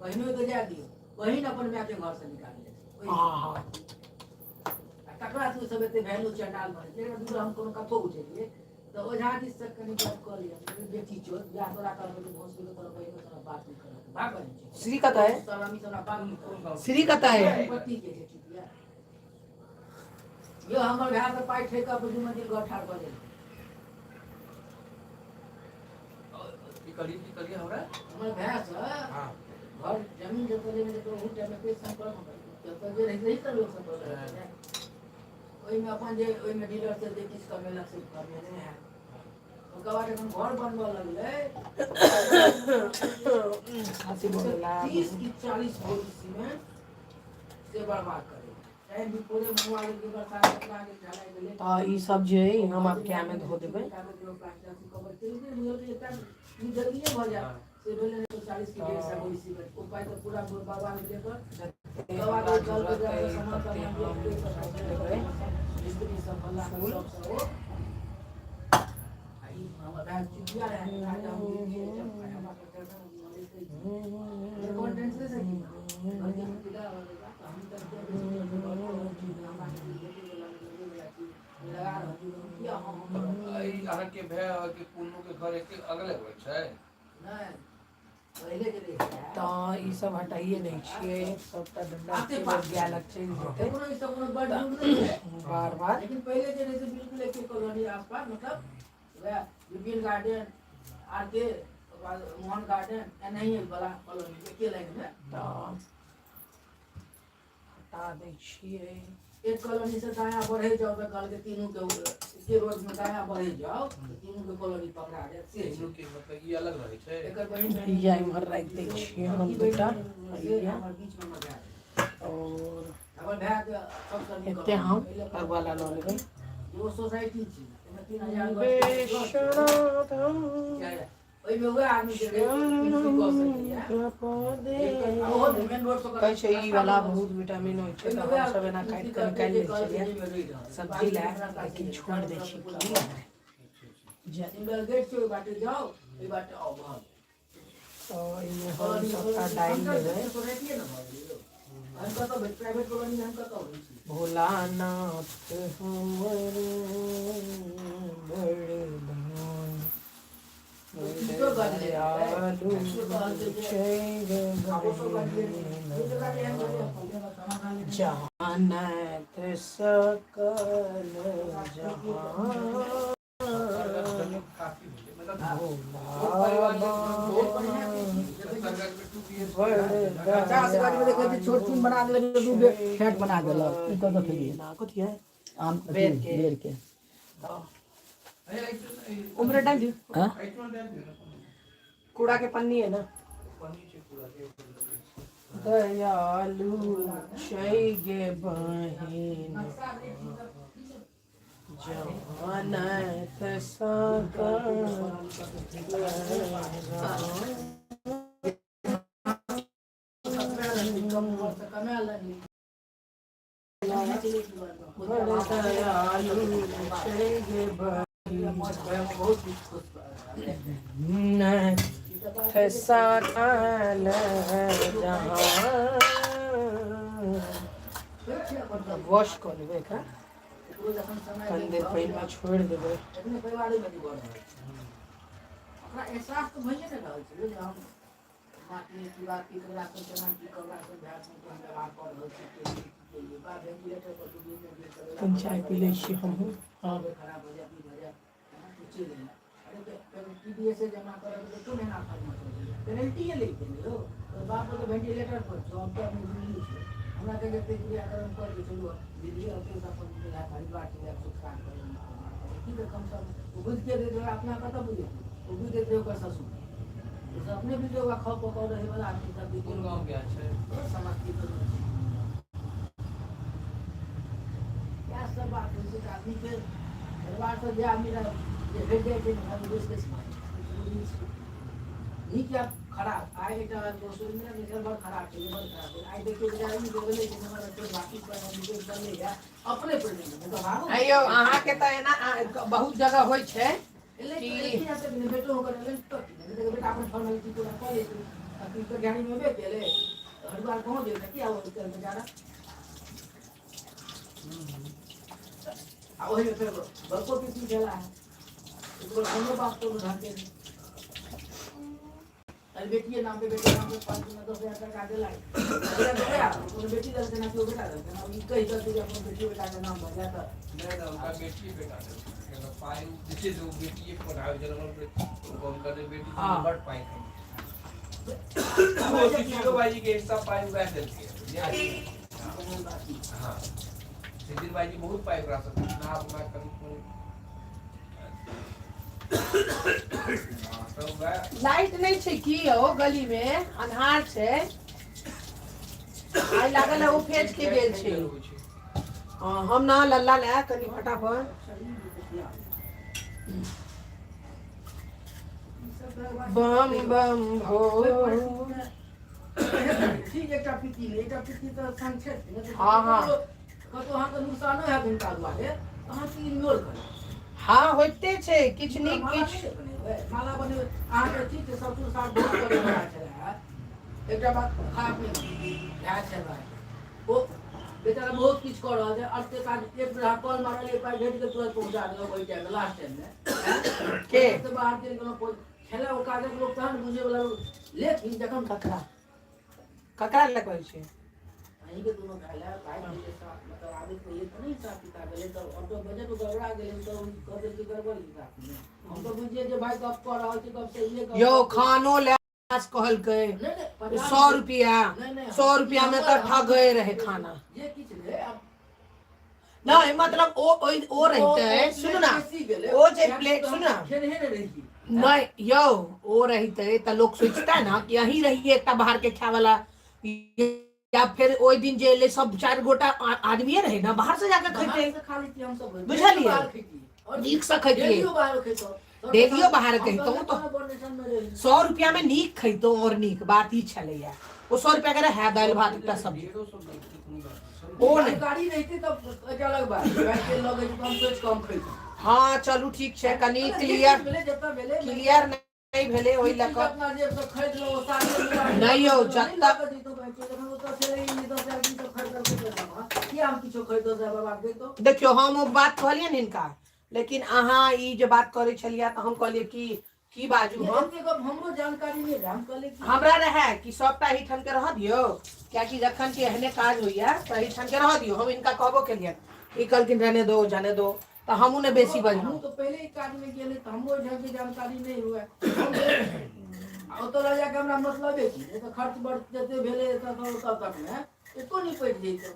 बहिनो के जा दियो बहिन अपन माय के घर से निकाल ले हाँ हाँ तकरा तू सब एते वैल्यू चंडाल बने छै एकरा दूर हम कोनो कथो उठेलिए तो ओझा जी से कनी बात कर लिया बेटी चोर या तोरा कर के हॉस्पिटल पर बहिन से बात नहीं कर भाग बने श्री कता है सलामी से बात नहीं कर श्री कता है पति के छै ठीक है यो हमर घर पे पाई ठेका पर 2 मंजिल घर ठाड़ कर दे की करिए हमरा हमर भैंस हां घर जमीन के तले में तो हुट में पे संपर्क तो जे रही तो लोग संपर्क ओइ में अपन जे ओइ में डीलर से जे किछ कमेला से कमेले है तो कबाड़ अपन घर बनवा लगले हंसी बोलला 30 की 40 बोरी सीमेंट से बर्बाद करे चाहे भी पूरे मनवाले के बरसात करा के ढलाई गेले तो ई सब जे है हम आप क्या में धो देबे ये जल्दी भ जा से बोले तो 40 की 150 बोरी सीमेंट उपाय तो पूरा बर्बाद ले कर दवा के जल के जाके सामान का मिस्त्री सब भला सब हो आई हम बैग चिड़िया रहे राजा हम ये जब हम कंटेंट से सही हम तक लगा किया हम आई अहाँ के भय के पुन्नू के घर एक अगले होइ छै नहीं पहले के लिए तो ई सब हटाइए नहीं छिए सबटा डंडा के गया लग छै जेते कोनो इस कोनो बड़ दूर नहीं है बार बार लेकिन पहले के जैसे बिल्कुल एक कॉलोनी आसपास मतलब वह Vipin garden R K Mohan garden नहीं वाला कॉलोनी के लाइन में तो हटा दै छिए एक कॉलोनी से दायां बढ़े जाओ तो कल के तीनों के रोड में दायां बढ़े जाओ तो तीनों के कॉलोनी पकड़ा दे से तीनों के मतलब ई अलग रहे छै एकर बहिन या इमहर राख दै छिए हम बेटा हमर बीच में मजा और हमर भाई के सब कर एते हम करवाला ल लेबै जो सोसाइटी छी एमे 3000 बेशरम ओइ में वह आदमी के कहै छै ई वाला बहुत विटामिन होइ छै तऽ हम सब एना काटि कऽ निकालि लै छियै सब्जी ला लेकिन छोड़ दै छी की सिंगल गेट से बाटे जाओ ए बाटे आओ भाग तो इमे हम सबटा डालि देबै हम कतो प्राइवेट कॉलोनी हम कतो भोलानाथ हमर बड़दान तो गले आलू छै गे जानत सकल जहां काफी मतलब पचास गज में देखे थे छोट चून बना देले तो दू फैट बना देलक ई कतो खेलिए ना कथि है आम बेर के उम्र डाल दियो हां कूड़ा के पन्नी है ना दयालु छै गे बहिन जानत सकल दयालु छै गे बहिन मौज भए बहुत खुश ऐसा काल जहाँ वॉश कर लेबै का कनी देर पानी में छोड़ देबै अपने परिवार में भी बढ़ ओकरा एहसास तो भइए ने रहल छै जे हम माटी की बात की करा के केना की करला से भैंस में कोन व्यवहार कर रहल छै के ये बात वेंटिलेटर पर तो दिन में कनी चाय पी लै छी हमहूँ हाँ खराब हो जाती हो जाए पूछे ले अरे तो टीडीएस से जमा कर तो क्यों नहीं ना फर्म कर पेनल्टी ये लेते हो तो बाप को तो वेंटिलेटर पर जॉब पे अपनी जिंदगी है हमरा के जते क्रिया कर्म कर के चलो दीदी अपने अपन मिला परिवार के लिए सुख शांति कर ठीक है कम से कम बुझ के दे अपना कथा बुझे वो भी देते हो कर ससुर तो अपने भी जो खाओ पकाओ रहे वाला आदमी सब भी कौन गांव गया है समझती तो क्या सब बात है कि आदमी के परिवार से जे आदमी ना जे भेट जाए के हम दोस्त के समाज नहीं क्या खराब आए बेटा दोस्तों में निकल बहुत खराब है बहुत खराब है आई देखिए बेचारा नहीं बोले कि हमारा तो बाकी पर हम निकल कर ले गया अपने पर नहीं तो भागो आइयो अहाँ के तो एना बहुत जगह होय छै बेटो होकर तो बेटा अपन फॉर्मेलिटी पूरा कर ले अभी तो गाड़ी में बैठ गेले हर बार पहुंच गए क्या वो कर बेचारा आ वही फिर बरको किसी चला है इसको कोनो बात तो ढाके अरे बेटी के नाम पे 5 में 10,000 तक आगे लाई तो बेटी दल के ना क्यों बेटा दल ना ई कही कर तू अपन बेटी बेटा का नाम भर जाता नहीं ना उनका बेटी बेटा है पाई जिसे जो बेटी एक पढ़ावे जनरल पे कौन कर बेटी बड़ पाई वो किसी बाजी के हिस्सा पाई उगा देती है हां सिद्धिर बाजी बहुत पाई करा सकते ना अपना कभी लाइट नहीं छै की हो गली में अन्हार छै आई लागल है वो फेज के गेल छै हम ना लल्ला ले कनी फटाफट बम बम भोले ठीक एकटा पीती तो संक्षेप हाँ हाँ कतो हां तो नुकसान है घंटा दुआरे अहाँ की इग्नोर कर हाँ होते छै किछ नीक किछ माला बने अहाँ के ठीक सब कुछ साथ बहुत करे बना चला एकटा बात खराब नहीं याद चल रहा है वो बेचारा बहुत कुछ कर रहा है अटके काज एक बेर कॉल मारले पाई भेट के तुरंत पहुंचा देलो कोई टाइम लास्ट टाइम में के तो बाहर के कोनो खेला वो काज के लोग तहन बुझे वाला लेकिन जखन ककरा लगबै छै अहीं के दोनों खाला भाई के साथ मतलब आगे तो ये नहीं साथ पिता गेले तो ऑटो बजट गड़बड़ा गेले तो कर दे की गड़बड़ की साथ में हम तो बुझिए जे भाई कब कर रहल छी कब से ये यो खानो ले कहल के 100 रुपया 100 रुपया में तो ठगे रहे खाना ये किछ ले अब नहीं मतलब ओ रहते सुन ना वो जे प्लेट सुन ना खेने रही नहीं यो वो रहते तो लोग सोचता है ना कि यहीं रहिए एक बाहर के खाए वाला या फिर ओई दिन जे ले सब 4 गोटा आदमी रहे ना बाहर से जाकर खैते खाली थी हम सब बुझलिए नीक से खैते डेलियो बाहर खैतो तो 100 रुपया में नीक खैतो और नीक बात ही चलैया वो 100 रुपया करे है दाल भात एकटा सब्जी ओ नहीं गाड़ी रहती तो अलग बात गाड़ी के लगे हम सोच कम खैतो हाँ चलू ठीक है कनी क्लियर नहीं भेले ओई लक अपना जेब से खरीद लो साथ नहीं हो जब तक देखियो हम वो बात कहलिए ने इनका लेकिन अहाँ ई जो बात करे छलिया तो हम कहलिए की बाजू हमरो जानकारी नहीं हम कहले हमरा रहे कि सबटा ही ठन के रह दियो क्या कि जखन के एहने काज होइया सही ठन के रह दियो हम इनका कहबो केलिए ई कहलकिन रहने दो जाने दो तो हमू ने बेसी बजलू तो पहले ही काज में गेले तो हमरो ढंग की जानकारी नहीं हुआ तो राजा के हमरा मतलब है कि तो खर्च बढ़ जते भेले तब तक में एको नहीं पड़ जइतो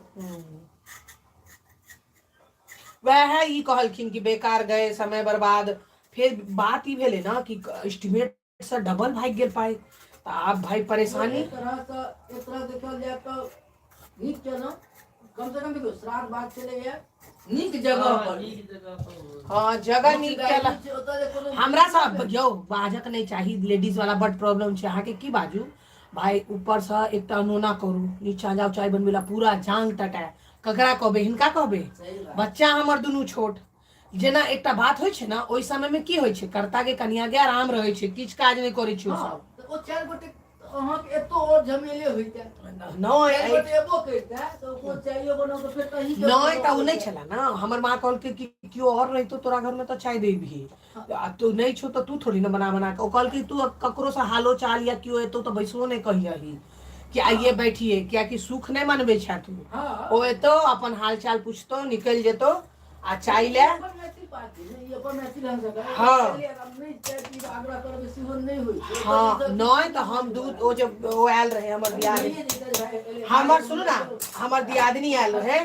वह ई कहलखिन कि बेकार गए समय बर्बाद फिर बात ही भेले ना कि एस्टिमेट से डबल भाग गेल पाई तो आप भाई परेशानी एक तरह देखल जाए तो नीक चलो कम से कम देखो श्राद्ध बात चले गया नीक जगह पर हाँ जगह नीक चला हमरा सब यौ बाजक नहीं चाहिए लेडीज वाला बड प्रॉब्लम छे अहाँ के की बाजू भाई ऊपर से एकटा नोना करू नीचा जाओ चाय बनबेला पूरा जांग टटा ककरा कहबे हिनका कहबे बच्चा हमर दुनू छोट जेना एकटा बात होइ छै ना ओइ समय में की होइ छै कर्ता के कन्या के आराम रहै छै किछ काज नहीं करै छै ओ हाँ सब तो वो 4 गोटे अहाँ के एतो और झमेले होइते नहीं 4 गोटे एबो करते तो को चाहिए बनाओ तो फिर कहीं के नहीं तो उ नहीं छला ना हमर माँ कहल के कि क्यों और रही तो तोरा घर में तो चाय दे भी तू नहीं छो तो तू थोड़ी ना बना के ओ कहल कि तू ककरो से हालो चाल या क्यों एतो तो बैसो नहीं कहियही कि आइए बैठिए क्या कि सुख नहीं मनबे छा तू हाँ ओ एतो अपन हाल चाल पूछतो निकल जेतो आ चाय ले अपन मैथिल पार्टी ने ये अपन मैथिल हम जगह हाँ। नहीं चाय पी आग्रह करबे सेहो नहीं होई छै हाँ नहीं तो हम दूध वो जब वो आयल रहे हमर दियादनी हमर सुनू ना हमर दियादनी आयल रहे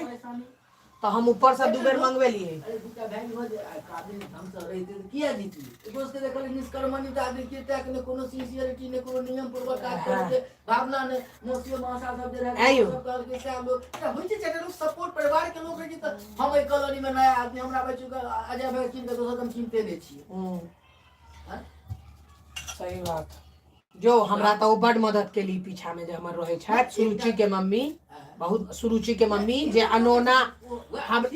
तो हम ऊपर से 2 बेर मंगवेलिए अरे दूटा भाई हो जे काबिल हम सब रहिते तो किया जीती दोस्त के देखल निष्कर्मणित आदमी के तक ने कोनो सिंसियरिटी ने कोनो नियम पूर्वक काज करे भावना ने मोसियो मासा सब जे रहे आइयो। सब कहल के सब लोग त होई छै लोग सपोर्ट परिवार के लोग रही त हम ए कॉलोनी में नया आदमी हमरा बच्चों का अजय भाई चिन्ह के दोसर हम चिनते नहीं छिए हाँ? सही बात जो हमरा तो बड़ मदद के लिए पीछा में जे हमर रहे छथि सुरुचि के मम्मी बहुत सुरुचि के मम्मी जे अनोना हम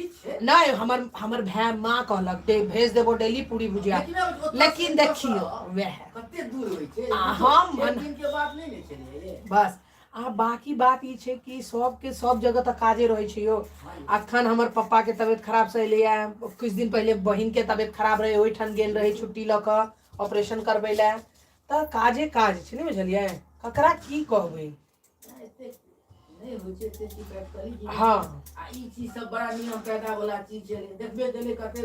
नहीं हमर भाई माँ कहलक दे भेज देबो डेली पूरी भुजिया लेकिन देखियो वह कते दूर होई छै हम एक दिन के बात नहीं ने छले बस आ बाकी बात ई छै कि सबके सब जगह तक काजे रहे छै यो अखन हमर पापा के तबियत खराब से एलिया कुछ दिन पहले बहिन के तबियत खराब रहे ओहि ठन गेल रहे छुट्टी ल क ऑपरेशन करबै ला त काजे काज छै नहीं बुझलिए ककरा की कहबै नहीं होई छै से की बात करी हाँ आ ई चीज सब बड़ा नियम कायदा वाला चीज छै देखबे देले कते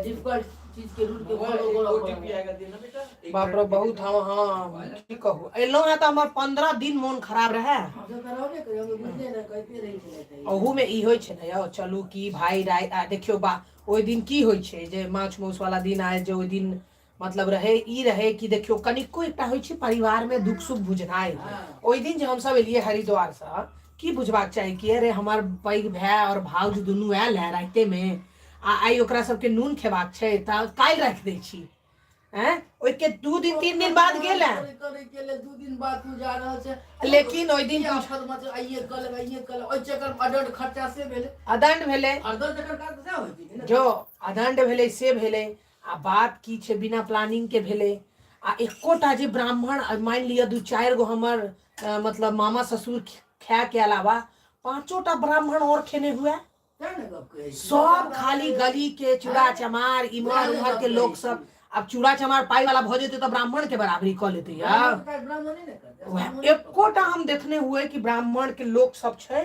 डिफिकल्ट चीज के रूल के फॉलो करो ओटीपी आएगा देना बेटा बाप रे बहुत हाँ की कहू एलो है तो हमर 15 दिन मन खराब रहे हम सब कराओ ने करे हम बुझले ना कहते रही छले ओहू में ई होइ छै ने यौ चलू की भाई देखियो बा ओइ दिन की होइ छै जे माछ मौस वाला दिन आए जे ओइ दिन मतलब रहे ई रहे कि देखियो कनिको एकटा होइ छै परिवार में दुख सुख बुझनाइ ओइ दिन जे हम सब एलिए हरिद्वार से की बुझबाक चाही कि अरे हमर पैघ भाई और भाउज दुनू आयल है राइते में आ आई ओकरा सबके नून खेबाक छै त काल्हि राखि दै छी हैं ओइ के 2 दिन 3 दिन बाद गेल है करे के ले 2 दिन बाद तू जा रहल छै लेकिन ओइ दिन आफत मत आइए कल ओइ चक्कर अडड खर्चा से भेले अदंड भेले अडड चक्कर का से होई छै जो अदंड भेले से भेले आ बात की छै बिना प्लानिंग के भेले आ एकोटा जे ब्राह्मण मान लिया 2-4 गो हमर मतलब मामा ससुर खाए के अलावा 5टा ब्राह्मण और खेने हुए सब खाली गली के चूड़ा चमार इमर उमर के लोग सब अब चूड़ा चमार पाई वाला भ जेते तो ब्राह्मण के बराबरी कर लेते यार ब्राह्मण नहीं करते एकोटा हम देखने हुए कि ब्राह्मण के लोग सब छै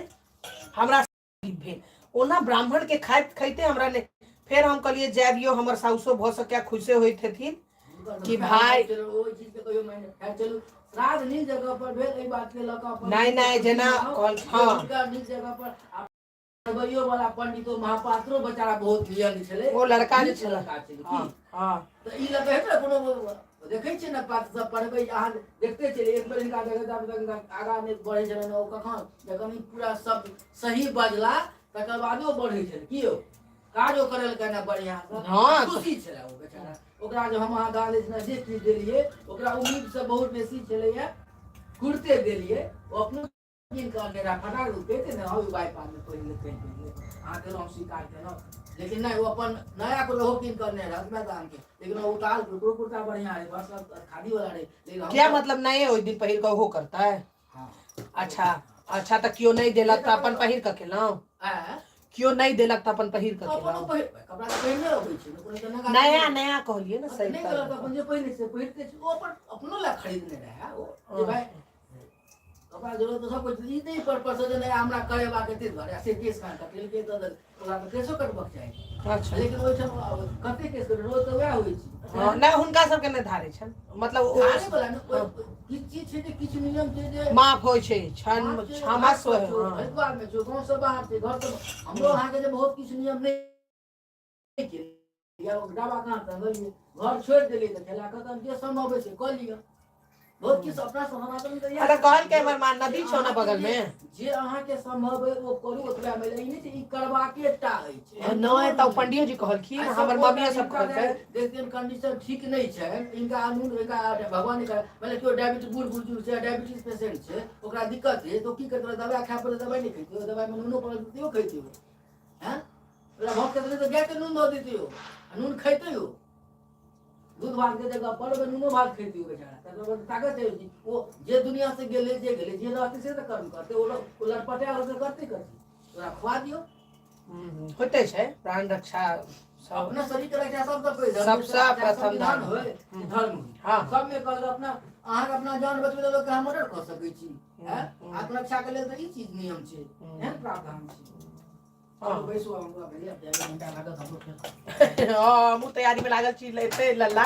हमरा भेल ओना ब्राह्मण के खाइते हमरा ने फिर हम कहलिए जाय दियो हमर साउसो भ सके खुशे होइत हेथिन कि भाई चलो ओ चीज के कहियो मैंने चलो श्राद्ध नीक जगह पर भेल एई बात के लका पर नहीं जेना कॉल हां नीक जगह पर भइयो वाला पंडितो महापात्रो बेचारा बहुत ज्ञानी छले वो लड़का जे छला हां हां तो ई लगे है ना कोनो देखे छै ना पात्र सब पढ़बै अहाँ देखते चले एक बेर इनका जगह आगा में बढ़े छले ओ कखन जखन ई पूरा सब सही बजला तकर बादो बढ़े छले की हो काजो करल केना बढ़िया हाँ, खुशी छले ओ बेचारा ओकरा जो हम अहाँ गाले से जे चीज देलिए ओकरा उम्मीद से बहुत बेसी छले या कुर्ते देलिए ओ अपनो किन का के फटा रुपए थे ना हो बाई पास में पहले कहीं हां के हम स्वीकार केना लेकिन नहीं वो अपन नया को रहो किन करने रहा मैं दान के लेकिन वो उतार कुर्ता बढ़िया है बस खादी वाला रे लेकिन क्या मतलब नहीं है ओइ दिन पहिर का वो करता है हां अच्छा तो क्यों नहीं देलक त अपन पहिर के केलौ क्यों नहीं देलक त अपन पहिर के केलौ कपड़ा पहनने रहै छै कोनो नया कहलिए ना सही नहीं करत अपन जे पहले से पहिरते छै वो अपन अपनो ला खरीदने रहा वो भाई कपड़ा जरूरत तो सब कुछ ई नहीं पर्पस से नहीं हमरा करेबा के ते घर ऐसे केस काट कटिल के तो ओकरा तो केसो कटबक चाही अच्छा लेकिन ओइ सब कते केस कर रोज तो वह होई छै हां ना हुनका सब के नहीं धारे छन मतलब आने वाला न किछ चीज छै जे किछ नियम छै जे माफ होय छै क्षमस्व है हां हरिद्वार में जो गांव से बाहर से घर से हमरो अहाँ के जे बहुत किछ नियम नहीं छै या डाबा कहां त गलिए घर छोड़ देली त खेला खत्म जे संभव है से कर लिया बहुत किछ अपना समाधान में तैयार अरे कहल के हमर मान नदी छौ ना बगल में जे अहाँ के संभव है वो करू ओतबा में ई नहीं छै ई करबा के टा है छै नहीं त पंडियो जी कहलखिन हमर मम्मी सब कहलकै देखिन कंडीशन ठीक नहीं छै इनका अनून इनका भगवान का मतलब क्यों डायबिटीज बूढ़ बुजुर्ग छै डायबिटीज पेशेंट छै ओकरा दिक्कत है तो की करते दवाई खाए पर दवाई नहीं खैते दवाई में नूनो पर दियो खैते हैं भात खेते तो गाय के नून धो देती हो नून खेते हो दूध भात के जगह पर नूनो भात खेती हो बेचारा तकर बाद ताकत है वो जे दुनिया से गेले जे रहते से तो कर्म करते वो लोग लटपटे वाला तो करते तोरा खुआ दियो होते छै प्राण रक्षा सब अपना शरीर के रक्षा सबसे सबसे प्रथम दान दान। होय धर्म हाँ। सब में कर अपना अहाँ के अपना जान बचबे लोग के हम मर्डर कर सकै छी हैं आत्मरक्षा के लेल त ई चीज नियम छै एहन प्रावधान छै हाँ। बैसो हम भैया 1 घंटा लागत हम लोग मु तैयारी में लागल छी लेते लल्ला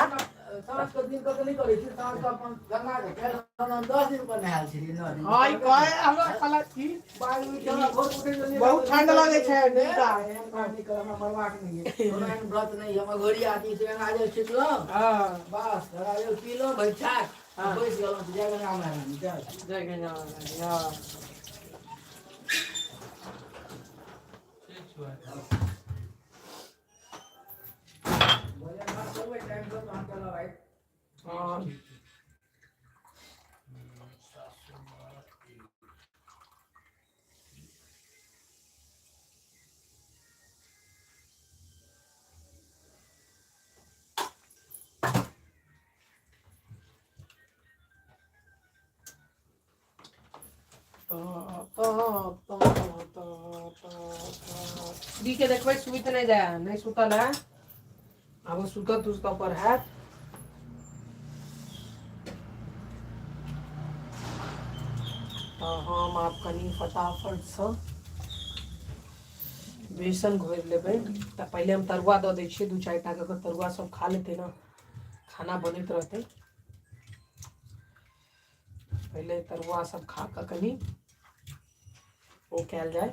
साँझ के दिन के नहीं करे छी साँझ के अपन गंगा के खेल हम 10 दिन पर नहायल छी 9 दिन हां ई कहे हमरा साला की बाल में जमा बहुत उठे जल्दी बहुत ठंड लगे छै नींदा पानी कर हमरा मरवाक नहीं है हमरा एहन व्रत नहीं हम घोड़ी आदमी से गंगा जल छिटलो हां बस गंगा जल पीलो बैठा हाँ। बैस गेलो जय गंगा महारानी जय जय गंगा हां बोले ना सब टाइम पर हम चला भाई हां दी के देखबै सुइत नहीं जाए नहीं सुतल है अब सुतत उसका पर है तो हम आप कनी फटाफट से बेसन घोर लेबै तो पहले हम तरुआ दे दै छियै 2-4 टा के तरुआ सब खा लेते ना खाना बनत रहते पहले तरुआ सब खा के कनी ओ कैल जाए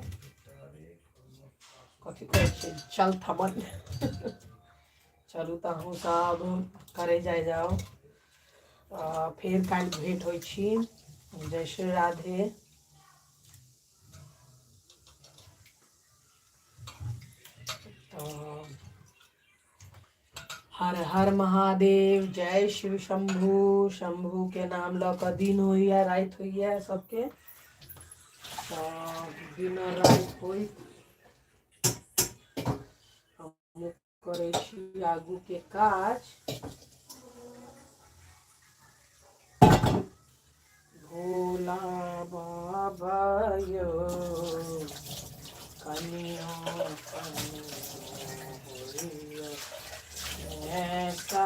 कथी कहै छै चल थमन चलू तऽ हम सब करे जाओ फिर काल भेंट होइ छी जय श्री राधे हर हर महादेव जय शिव शंभु शंभु के नाम ल के दिन होइए रात होइए सबके दिन रात होई हम करे छी आगू के काज भोला बाबा यो कनिया ऐसा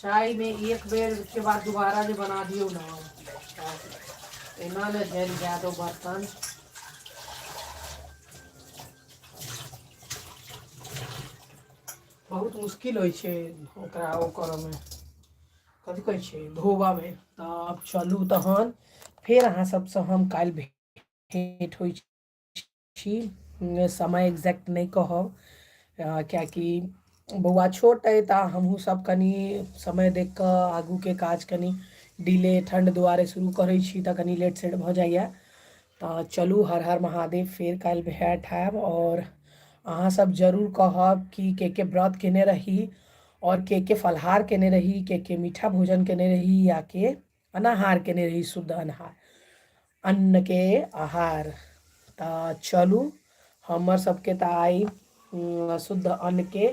चाय में एक बेर के बाद दोबारा जो बना दियो ना एना ने झेल जा दो बर्तन बहुत मुश्किल होइ छै ओकरा ओ करऽ में कथी कहै छै धोबा में तऽ अब चलू तहन फेर अहाँ सबसँ हम काल्हि भेंट होइ छी समय एग्जैक्ट नहीं कहब कियाकि बौआ छोट है तो हमहूँ सब कनी समय देख कऽ आगू के काज कनी डिले ठंड दुआरे शुरू करै छी तऽ कनी लेट सेट भऽ जाइए तऽ चलू हर हर महादेव फेर काल्हि भेंट हैब और अहाँ सब जरूर कहब कि के व्रत केने रही और के फलहार केने रही के मीठा भोजन केने रही या के अनाहार केने रही शुद्ध अनाहार अन्न के आहार तऽ चलू हमर सबके तऽ आई शुद्ध अन्न के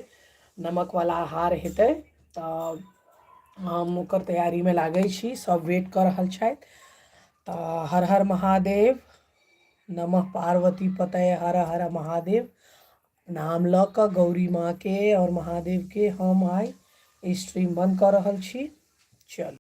नमक वाला आहार हेतै तऽ हम ओकर तैयारी में लागै छी सब वेट कर रहल छथि तऽ हर हर महादेव नमः पार्वती पतये हर हर महादेव नाम ल क गौरी माँ के और महादेव के हम आई स्ट्रीम बंद कर रहल छी चल